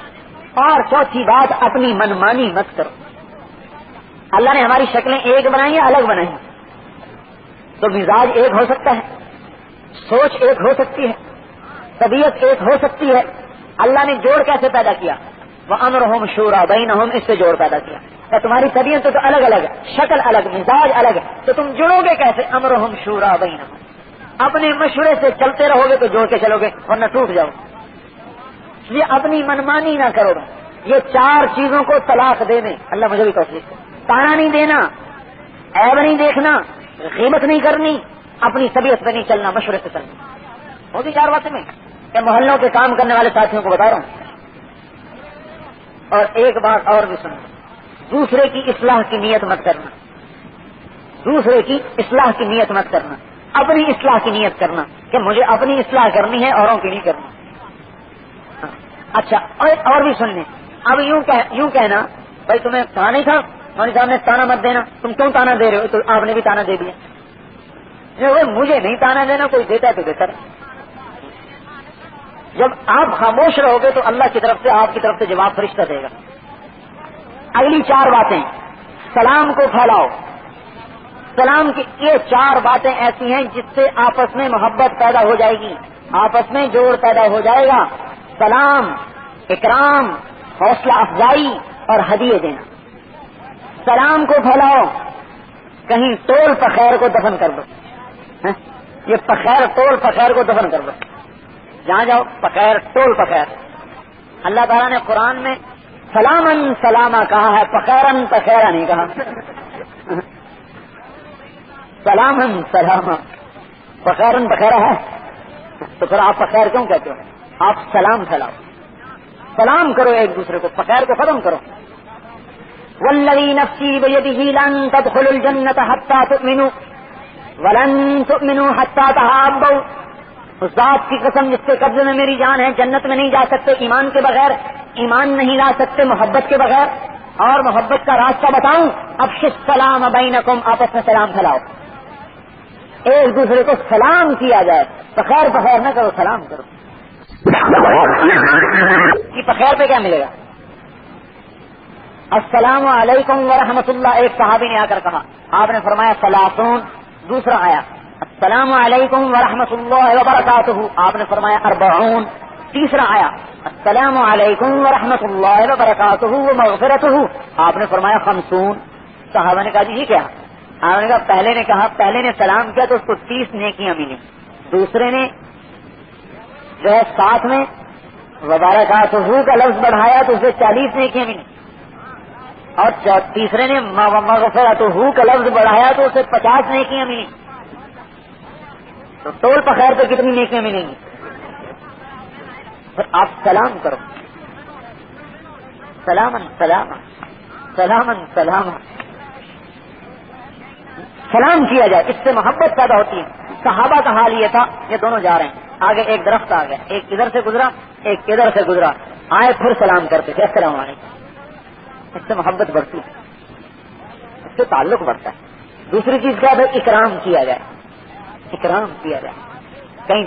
اور چوتھی بات, اپنی منمانی مت کرو. اللہ نے ہماری شکلیں ایک بنائی ہیں, الگ بنائی ہیں, تو مزاج ایک ہو سکتا ہے, سوچ ایک ہو سکتی ہے, طبیعت ایک ہو سکتی ہے. اللہ نے جوڑ کیسے پیدا کیا؟ وَأَمْرُهُمْ شُورَىٰ بَيْنَهُمْ, اس سے جوڑ پیدا کیا. تو تمہاری طبیعت تو الگ الگ ہے, شکل الگ, مزاج الگ ہے, تو تم جڑو گے کیسے؟ أَمْرُهُمْ شُورَىٰ بَيْنَهُمْ. اپنے مشورے سے چلتے رہو گے تو جوڑ کے چلو گے, ورنہ ٹوٹ جاؤ. اس لیے اپنی منمانی نہ کرو. یہ 4 چیزوں کو طلاق دے دیں. اللہ مجھے بھی توفیق دے. تانا نہیں دینا, عیب نہیں دیکھنا, غیبت نہیں کرنی, اپنی طبیعت پہ نہیں چلنا, مشورے سے چلنا. ہوگی 4 باتیں میں کہ محلوں کے کام کرنے والے ساتھیوں کو بتا رہا ہوں. اور ایک بات اور بھی سنو, دوسرے کی اصلاح کی نیت مت کرنا. دوسرے کی اصلاح کی نیت مت کرنا, اپنی اصلاح کی نیت کرنا کہ مجھے اپنی اصلاح کرنی ہے, اوروں کی نہیں کرنا. اچھا اور بھی سننے. اب یوں کہنا بھائی تمہیں کہا نہیں تھا مولوی صاحب نے تانا مت دینا, تم کیوں تانا دے رہے ہو؟ تو آپ نے بھی تانا دے دیا. مجھے نہیں تانا دینا, کوئی دیتا ہے تو بہتر. جب آپ خاموش رہو گے تو اللہ کی طرف سے آپ کی طرف سے جواب فرشتہ دے گا. اگلی 4 باتیں, سلام کو پھیلاؤ. سلام کی یہ 4 باتیں ایسی ہیں جس سے آپس میں محبت پیدا ہو جائے گی, آپس میں جوڑ پیدا ہو جائے گا. سلام, اکرام, حوصلہ افزائی اور ہدیے دینا. سلام کو پھیلاؤ. کہیں ٹول پخیر کو دفن کر دو. یہ پخیر ٹول پخیر کو دفن کر دو. جہاں جاؤ پخیر ٹول پخیر. اللہ تعالیٰ نے قرآن میں سلامن سلامہ کہا ہے, پخیرن پخیرا نہیں کہا. سلامن سلامہ, پخیرن پخیرا ہے تو پھر آپ پخیر کیوں کہتے ہو؟ آپ سلام پھیلاؤ, سلام کرو ایک دوسرے کو, پخیر کو ختم کرو. والذی نفسی بیدہ لن تدخلوا الجنۃ حتی تؤمنوا ولن تؤمنوا حتی تحابوا. اس ذات کی قسم جس کے قبضے میں میری جان ہے, جنت میں نہیں جا سکتے ایمان کے بغیر, ایمان نہیں لا سکتے محبت کے بغیر. اور محبت کا راستہ بتاؤں, افشوا السلام بینکم, آپس میں سلام پھیلاؤ, ایک دوسرے کو سلام کیا جائے. پخیر پخیر نہ کرو, سلام کرو. یہ پخیر پہ کیا ملے گا؟ السلام علیکم ورحمۃ اللہ. ایک صحابی نے آ کر کہا, آپ نے فرمایا ثلاثون. دوسرا آیا السلام علیکم ورحمۃ اللہ وبرکاتہ, آپ نے فرمایا 40. تیسرا آیا السلام علیکم ورحمۃ اللہ وبرکاتہ ومغفرتہ, آپ نے فرمایا 50. صحابہ نے کہا جی یہ کیا؟ آپ نے کہا پہلے نے سلام کیا تو اس کو 30 نیکیاں ملی, دوسرے نے جو ہے ساتھ میں وبرکاتہ کا لفظ بڑھایا تو اسے 40 نیکیاں ملی, اور تیسرے نے مغفرتہ کا لفظ بڑھایا تو اسے 50 نیکیاں ملی. تو ٹول پخیر پہ کتنی نیکیاں ملیں گی؟ پھر آپ سلام کرو, سلامن سلامہ, سلامن سلامہ, سلام کیا جائے, اس سے محبت پیدا ہوتی ہے. صحابہ کا حال یہ تھا, یہ دونوں جا رہے ہیں, آگے ایک درخت آ گیا, ایک ادھر سے گزرا ایک ادھر سے گزرا, آئے پھر سلام کرتے تھے السلام علیکم. اس سے محبت بڑھتی ہے, اس سے تعلق بڑھتا ہے. دوسری چیز کیا ہے؟ اکرام کیا جائے, اکرام کیا جائے. کہیں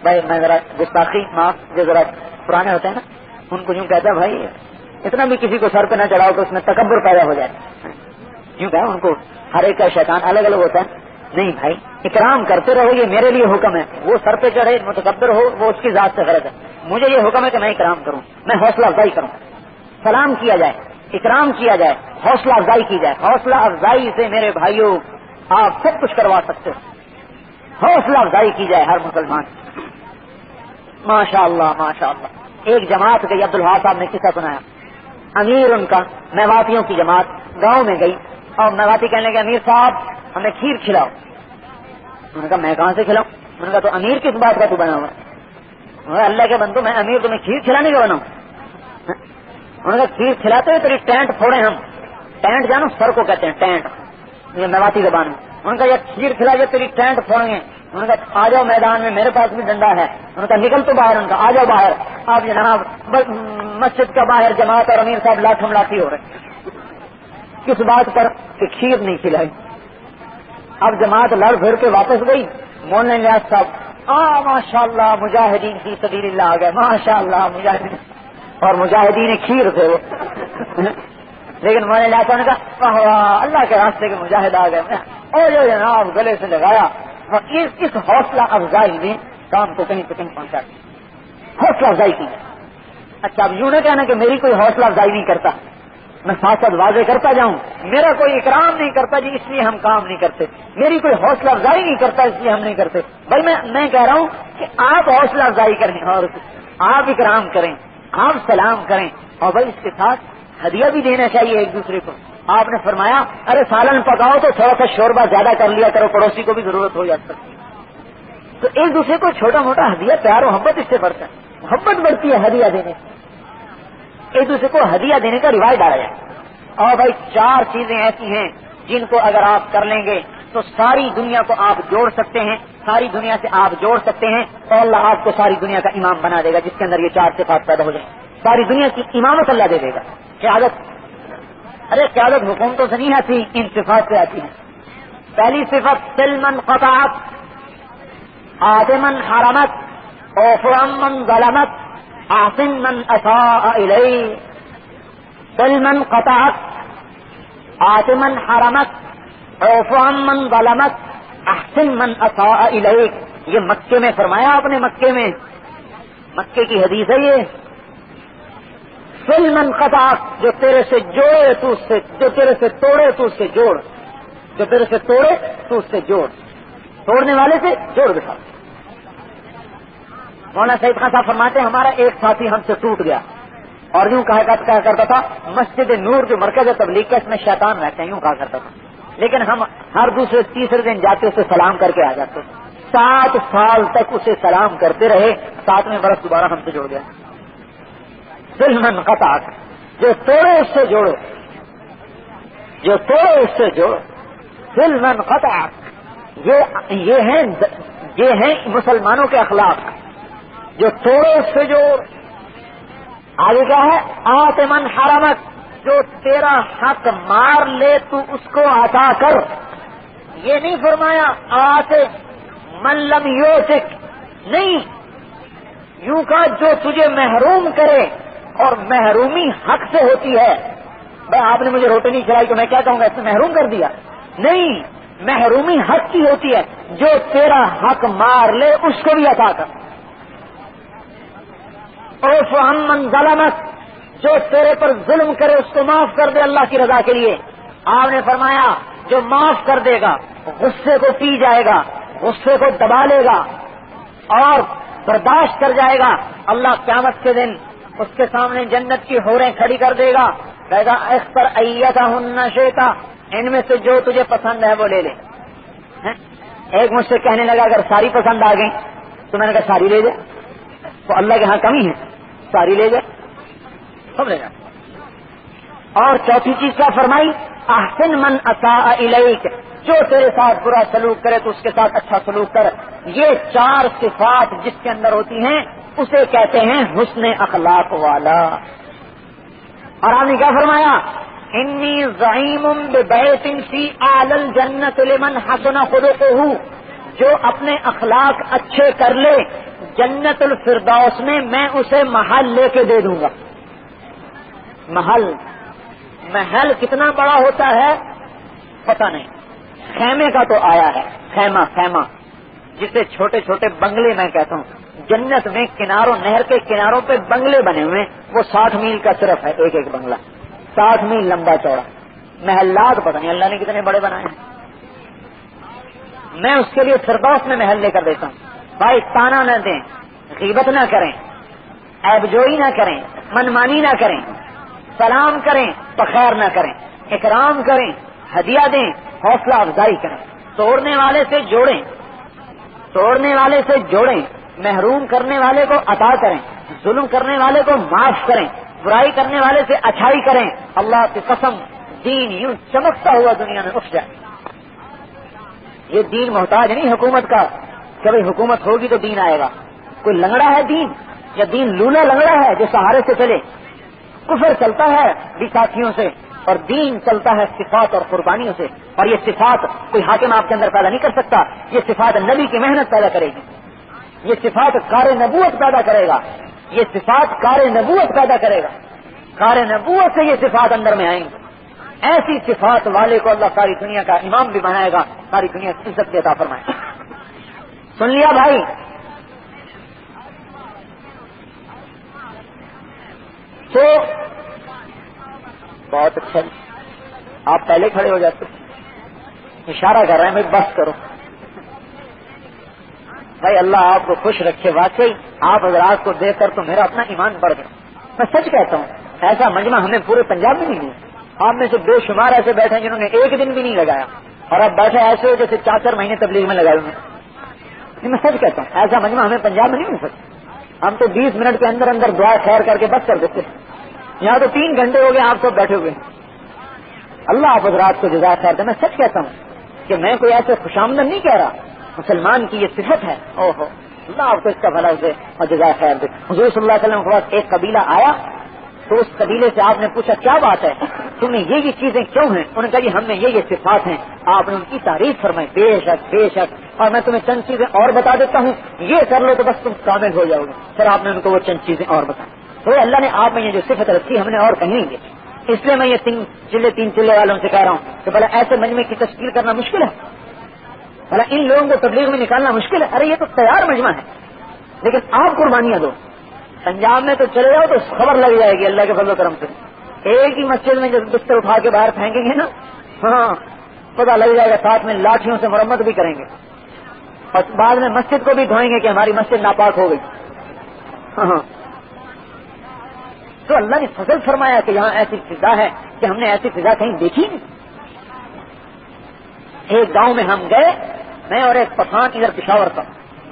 بھائی میں ذرا گستاخی معاف, جو ذرا پرانے ہوتے ہیں نا ان کو یوں کہتا ہے بھائی اتنا بھی کسی کو سر پہ نہ چڑھاؤ تو اس میں تکبر پیدا ہو جائے. یوں کہ ان کو ہر ایک کا شیطان الگ الگ ہوتا ہے. نہیں بھائی, اکرام کرتے رہو, یہ میرے لیے حکم ہے. وہ سر پہ چڑھے متکبر ہو وہ اس کی ذات سے غرض ہے, مجھے یہ حکم ہے کہ میں اکرام کروں, میں حوصلہ افزائی کروں. سلام کیا جائے, اکرام کیا جائے, حوصلہ افزائی کی جائے. حوصلہ افزائی سے میرے بھائیوں آپ سب کچھ کروا سکتے ہو. حوصلہ افزائی کی جائے ہر مسلمان. ماشاء اللہ ماشاء اللہ. ایک جماعت گئی, عبدالوہاب صاحب نے قصہ سنایا, امیر ان کا میواتیوں کی جماعت گاؤں میں گئی, اور میواتی کہنے لگے امیر صاحب ہمیں کھیر کھلاؤ. انہوں نے کہا میں کہاں سے کھلاؤں؟ انہوں نے کہا تو امیر کس بات کا تو بنا ہوا؟ اللہ کے بندو, میں امیر تمہیں کھیر کھلانے کا بنا ہوں. انہوں نے کہا کھیر کھلاتے ہوئے تیری ٹینٹ پھوڑے ہم. ٹینٹ جانو سر کو کہتے ہیں, ٹینٹ, یہ میواتی زبان میں. انہوں نے کہا یہ کھیر کھلا کے تیری ٹینٹ پھوڑیں گے. انہوں نے کہا آ جاؤ میدان میں, میرے پاس بھی ڈنڈا ہے. انہوں نے کہا نکل تو باہر. ان کا آ جاؤ باہر. آپ جناب مسجد کا باہر جماعت اور امیر صاحب لاٹھم لاٹھی ہو رہے. کس بات پر؟ کہ کھیر نہیں کھلائی. اب جماعت لڑ پھر کے واپس گئی. مولانا الیاس صاحب ماشاء اللہ مجاہدین فی سبیل اللہ آ گئے, ماشاء اللہ مجاہدین, اور مجاہدین کھیر تھے وہ. لیکن مولانا الیاس صاحب نے کہا اللہ کے راستے کے مجاہد آ گئے, اور جو جناب گلے سے لگایا. اس حوصلہ افزائی نے کام کو کہیں سے کہیں پہنچا دیا. حوصلہ افزائی کی. اچھا اب یوں نہ کہنا کہ میری کوئی حوصلہ افزائی نہیں کرتا, میں ساتھ ساتھ واضح کرتا جاؤں میرا کوئی اکرام نہیں کرتا جی اس لیے ہم کام نہیں کرتے, میری کوئی حوصلہ افزائی نہیں کرتا اس لیے ہم نہیں کرتے. بھائی میں کہہ رہا ہوں کہ آپ حوصلہ افزائی کریں, اور آپ اکرام کریں، آپ سلام کریں، اور بھائی اس کے ساتھ ہدیہ بھی دینا چاہیے ایک دوسرے کو. آپ نے فرمایا ارے سالن پکاؤ تو تھوڑا سا شوربہ زیادہ کر لیا کرو، پڑوسی کو بھی ضرورت ہو جاتی ہے. تو ایک دوسرے کو چھوٹا موٹا ہدیہ، پیار و محبت اس سے بڑھتا ہے، محبت بڑھتی ہے ہدیہ دینے سے. ایک دوسرے کو ہدیہ دینے کا رواج ڈالا جائے. اور بھائی 4 چیزیں ایسی ہیں جن کو اگر آپ کر لیں گے تو ساری دنیا کو آپ جوڑ سکتے ہیں، ساری دنیا سے آپ جوڑ سکتے ہیں، اور اللہ آپ کو ساری دنیا کا امام بنا دے گا جس کے اندر یہ 4 صفات پیدا ہو جائیں. ساری دنیا کی امامت اللہ دے دے گا. قیادت حکومتوں سے نہیں آتی، ان صفات سے آتی ہے. پہلی صفت سلمن قطعت، آدمن حرمت، اوفرمن ظلمت، احسن من اساء الیہ. سلمن قطعت، آدمن حرمت، اوفرمن ظلمت، احسن من اساء الیہ. یہ مکے میں فرمایا آپ نے، مکے کی حدیث ہے یہ. سلمن قطعت، جو تیرے سے جوڑے تو اس سے، جو تیرے سے توڑے تو اس سے جوڑ، جو تیرے سے توڑے تو اس سے جوڑ، توڑنے والے سے جوڑ بٹھا. مولانا سعید خان صاحب فرماتے ہیں ہمارا ایک ساتھی ہم سے ٹوٹ گیا اور یوں کہا کرتا تھا مسجد نور جو مرکز تبلیغ کا اس میں شیطان رہتے ہیں، یوں کہا کرتا تھا. لیکن ہم ہر دوسرے تیسرے دن جاتے اسے سلام کر کے آ جاتے. 7 سال تک اسے سلام کرتے رہے، 7ویں برس دوبارہ ہم سے جڑ گیا. سلمن قطعت، جو توڑے اس سے جوڑو، جو توڑے اس سے جوڑو. سلمن قطعت، یہ ہیں مسلمانوں کے اخلاق. جو توڑے اس سے جوڑ. آگے کیا ہے؟ آتمن حرمت، جو تیرا حق مار لے تو اس کو عطا کر. یہ نہیں فرمایا آتے من لم یوسک، نہیں، یوں کہا جو تجھے محروم کرے، اور محرومی حق سے ہوتی ہے. بھائی آپ نے مجھے روٹی نہیں کھلائی تو میں کیا کہوں گا اس نے محروم کر دیا؟ نہیں، محرومی حق کی ہوتی ہے. جو تیرا حق مار لے اس کو بھی عطا کر. اوف عمن ظلمت، جو تیرے پر ظلم کرے اس کو معاف کر دے اللہ کی رضا کے لیے. آپ نے فرمایا جو معاف کر دے گا غصے کو پی جائے گا، غصے کو دبا لے گا اور برداشت کر جائے گا، اللہ قیامت کے دن اس کے سامنے جنت کی حوریں کھڑی کر دے گا، کہے گا اختر ایتہن شئتا، ان میں سے جو تجھے پسند ہے وہ لے لے. ایک مجھ سے کہنے لگا اگر ساری پسند آ گئی تو میں نے کہا ساری لے جائے، تو اللہ کے ہاں کمی ہے، ساری لے جائے، سب لے جائے. اور چوتھی چیز کیا فرمائی؟ احسن من اساء الیک، جو تیرے ساتھ برا سلوک کرے تو اس کے ساتھ اچھا سلوک کر. یہ 4 صفات جس کے اندر ہوتی ہیں اسے کہتے ہیں حسن اخلاق والا. اور آپ نے کیا فرمایا؟ انی زعیم ببیت فی اعلی الجنۃ لمن حسن خلقہ، جو اپنے اخلاق اچھے کر لے جنت الفردوس میں اسے محل لے کے دے دوں گا. محل کتنا بڑا ہوتا ہے پتہ نہیں، خیمے کا تو آیا ہے، خیمہ جسے چھوٹے چھوٹے بنگلے میں کہتا ہوں. جنت میں کناروں، نہر کے کناروں پہ بنگلے بنے ہوئے، وہ 60 میل کا صرف ہے ایک بنگلہ، 60 میل لمبا چوڑا. محلات پتہ نہیں اللہ نے کتنے بڑے بنائے ہیں. میں اس کے لیے فردوس میں محل لے کر دیتا ہوں. بھائی تانا نہ دیں، غیبت نہ کریں، عیب جوئی نہ کریں، منمانی نہ کریں، سلام کریں تو خیر نہ کریں، اکرام کریں، ہدیہ دیں، حوصلہ افزائی کریں، توڑنے والے سے جوڑیں، محروم کرنے والے کو عطا کریں، ظلم کرنے والے کو معاف کریں، برائی کرنے والے سے اچھائی کریں. اللہ کی قسم دین یوں چمکتا ہوا دنیا میں اٹھ جائے. یہ دین محتاج نہیں حکومت کا کہ بھائی حکومت ہوگی تو دین آئے گا. کوئی لنگڑا ہے دین، یا دین لولا لنگڑا ہے جو سہارے سے چلے؟ کفر چلتا ہے ساتھیوں سے اور دین چلتا ہے صفات اور قربانیوں سے. اور یہ صفات کوئی حاکم آپ کے اندر پیدا نہیں کر سکتا، یہ صفات نبی کی محنت پیدا کرے گی، یہ صفات کار نبوت پیدا کرے گا، یہ صفات کار نبوت پیدا کرے گا. کار نبوت سے یہ صفات اندر میں آئیں گی. ایسی صفات والے کو اللہ ساری دنیا کا امام بھی بنائے گا، ساری دنیا کی عزت بھی عطا فرمائے گا. سن لیا بھائی؟ تو بہت اچھا، آپ پہلے کھڑے ہو جاتے، اشارہ کر رہے ہیں بھائی بس کرو. بھائی اللہ آپ کو خوش رکھے، واقعی آپ حضرات کو دیکھ کر تو میرا اپنا ایمان بڑھ گیا. میں سچ کہتا ہوں ایسا مجمع ہمیں پورے پنجاب میں نہیں ملا. آپ میں سے بے شمار ایسے بیٹھے ہیں جنہوں نے ایک دن بھی نہیں لگایا، اور اب بیٹھے ایسے ہو جیسے 4 مہینے تبلیغ میں لگائے ہوئے ہیں. میں سچ کہتا ہوں ایسا مجمع ہمیں پنجاب میں نہیں مل سکتا. ہم تو 20 منٹ کے اندر اندر دعا خیر کر کے بس کر دیتے ہیں. یہاں تو 3 گھنٹے ہو گئے آپ سب بیٹھے ہوئے. اللہ آپ حضرات کو جزائے خیر دے. میں سچ کہتا ہوں کہ میں کوئی ایسے خوشامدن نہیں کہہ رہا، مسلمان کی یہ صفت ہے. اوہو اللہ آپ کو اس کا بھلا اسے اور جزائے خیر دے. حضور صلی اللہ علیہ وسلم کے پاس ایک قبیلہ آیا تو اس قبیلے سے آپ نے پوچھا کیا بات ہے، تمہیں یہ چیزیں کیوں ہیں؟ انہوں نے کہا جی ہم نے یہ صفات ہیں. آپ نے ان کی تعریف فرمائی. بے شک بے شک، اور میں تمہیں چند چیزیں اور بتا دیتا ہوں، یہ کر لو تو بس تم کامل ہو جاؤ گے. پھر آپ نے ان کو وہ چند چیزیں اور بتائیں. تو اللہ نے آپ میں یہ جو صفت رکھی ہم نے اور کہیں گے. اس لیے میں یہ 3 چلے والوں سے کہہ رہا ہوں کہ بھلا ایسے مجمع کی تشکیل کرنا مشکل ہے، بھلا ان لوگوں کو تبلیغ میں نکالنا مشکل ہے. ارے یہ تو تیار مجمع ہے، لیکن آپ قربانیاں دو. پنجاب میں تو چلے جاؤ تو خبر لگ جائے گی اللہ کے فضل و کرم سے. ایک ہی مسجد میں جب بستر اٹھا کے باہر پھینکیں گے نا، ہاں پتہ لگ جائے گا. ساتھ میں لاٹھیوں سے مرمت بھی کریں گے اور بعد میں مسجد کو بھی دھوئیں گے کہ ہماری مسجد ناپاک ہو گئی. ہاں تو اللہ نے فضل فرمایا کہ یہاں ایسی فضا ہے کہ ہم نے ایسی فضا کہیں دیکھی نہیں. ایک گاؤں میں ہم گئے، میں اور ایک پٹھان ادھر پشاور کا.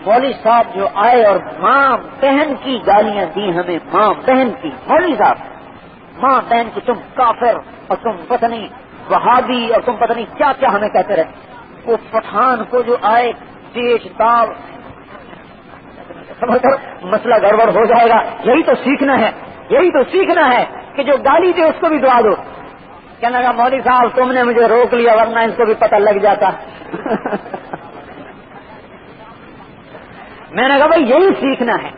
مولوی صاحب جو آئے اور ماں بہن کی گالیاں دی ہمیں. ماں بہن کی، مولوی صاحب ماں بہن کی، تم کافر اور تم پتہ نہیں وہابی اور تم پتہ نہیں کیا کیا ہمیں کہتے رہے. وہ پٹھان کو جو آئے تیز تاب سمجھ کر مسئلہ گڑبڑ ہو جائے گا. یہی تو سیکھنا ہے، یہی تو سیکھنا ہے کہ جو گالی دے اس کو بھی دعا دو. کہنے لگا مولوی صاحب تم نے مجھے روک لیا ورنہ اس کو بھی پتہ لگ جاتا. میں نے کہا بھائی یہی سیکھنا ہے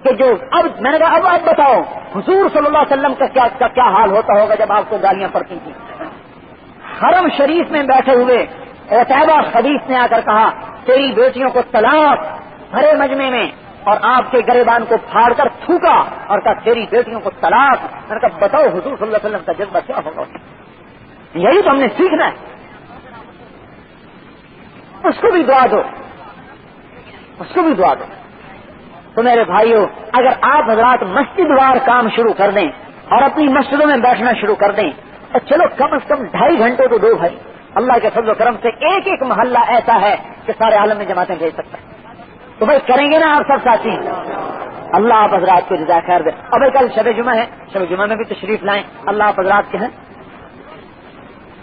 کہ جو اب میں نے کہا اب آپ بتاؤ حضور صلی اللہ علیہ وسلم کا کیا حال ہوتا ہوگا جب آپ کو گالیاں پڑتی تھیں. حرم شریف میں بیٹھے ہوئے عتیبہ خبیث نے آ کر کہا تیری بیٹیوں کو طلاق بھرے مجمع میں، اور آپ کے گریبان کو پھاڑ کر تھوکا اور کہا تیری بیٹیوں کو طلاق. میں نے کہا بتاؤ حضور صلی اللہ علیہ وسلم کا جذبہ کیا ہوگا. یہی تو ہم نے سیکھنا ہے. اس کو بھی دعا دو، اس کو بھی دعا دو. تو میرے بھائیوں اگر آپ حضرات مسجد وار کام شروع کر دیں اور اپنی مسجدوں میں بیٹھنا شروع کر دیں تو چلو کم از کم 2.5 گھنٹے تو دو بھائی. اللہ کے فضل و کرم سے ایک محلہ ایسا ہے کہ سارے عالم میں جماعتیں بھیج سکتا ہے. تو بھائی کریں گے نا آپ سب ساتھی. اللہ آپ حضرات کو جزائے خیر دے. اب کل شب جمعہ ہے، شب جمعہ میں بھی تشریف لائیں. اللہ آپ حضرات کے ہیں،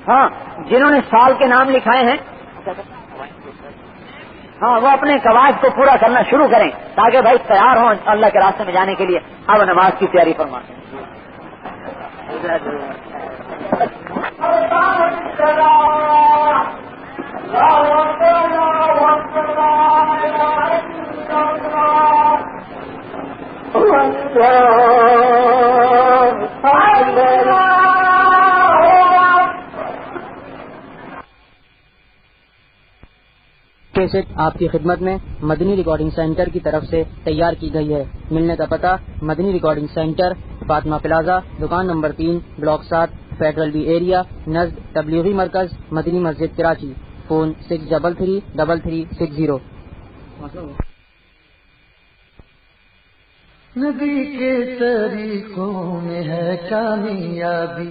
ہاں جنہوں نے سال کے نام لکھائے ہیں ہاں وہ اپنے قواعد کو پورا کرنا شروع کریں تاکہ بھائی تیار ہوں اللہ کے راستے میں جانے کے لیے. اب نماز کی تیاری فرمائیں. کیسٹ آپ کی خدمت میں مدنی ریکارڈنگ سینٹر کی طرف سے تیار کی گئی ہے. ملنے کا پتہ Madani recording centre Fatima plaza, دکان number 3، block 7، federal B area, نزد تبلیغی مرکز مدنی مسجد کراچی. فون 633360. نبی کے طریقوں میں ہے کامیابی،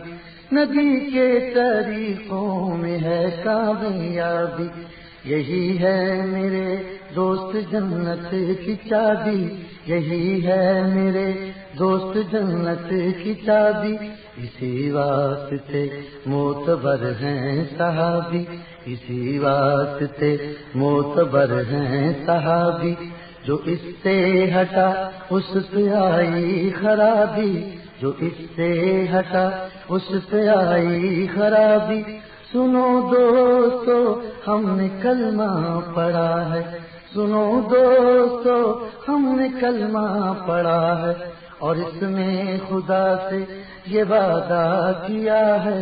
نبی کے طریقوں میں ہے کامیابی. یہی ہے میرے دوست جنت کی چابی، یہی ہے میرے دوست جنت کی چابی. اسی واسطے معتبر ہیں صحابی، اسی واسطے معتبر ہیں صحابی. جو اس سے ہٹا اس پہ آئی خرابی، جو اس سے ہٹا اس پہ آئی خرابی. سنو دوستو ہم نے کلمہ پڑھا ہے، سنو دوستو ہم نے کلمہ پڑھا ہے، اور اس میں خدا سے یہ وعدہ کیا ہے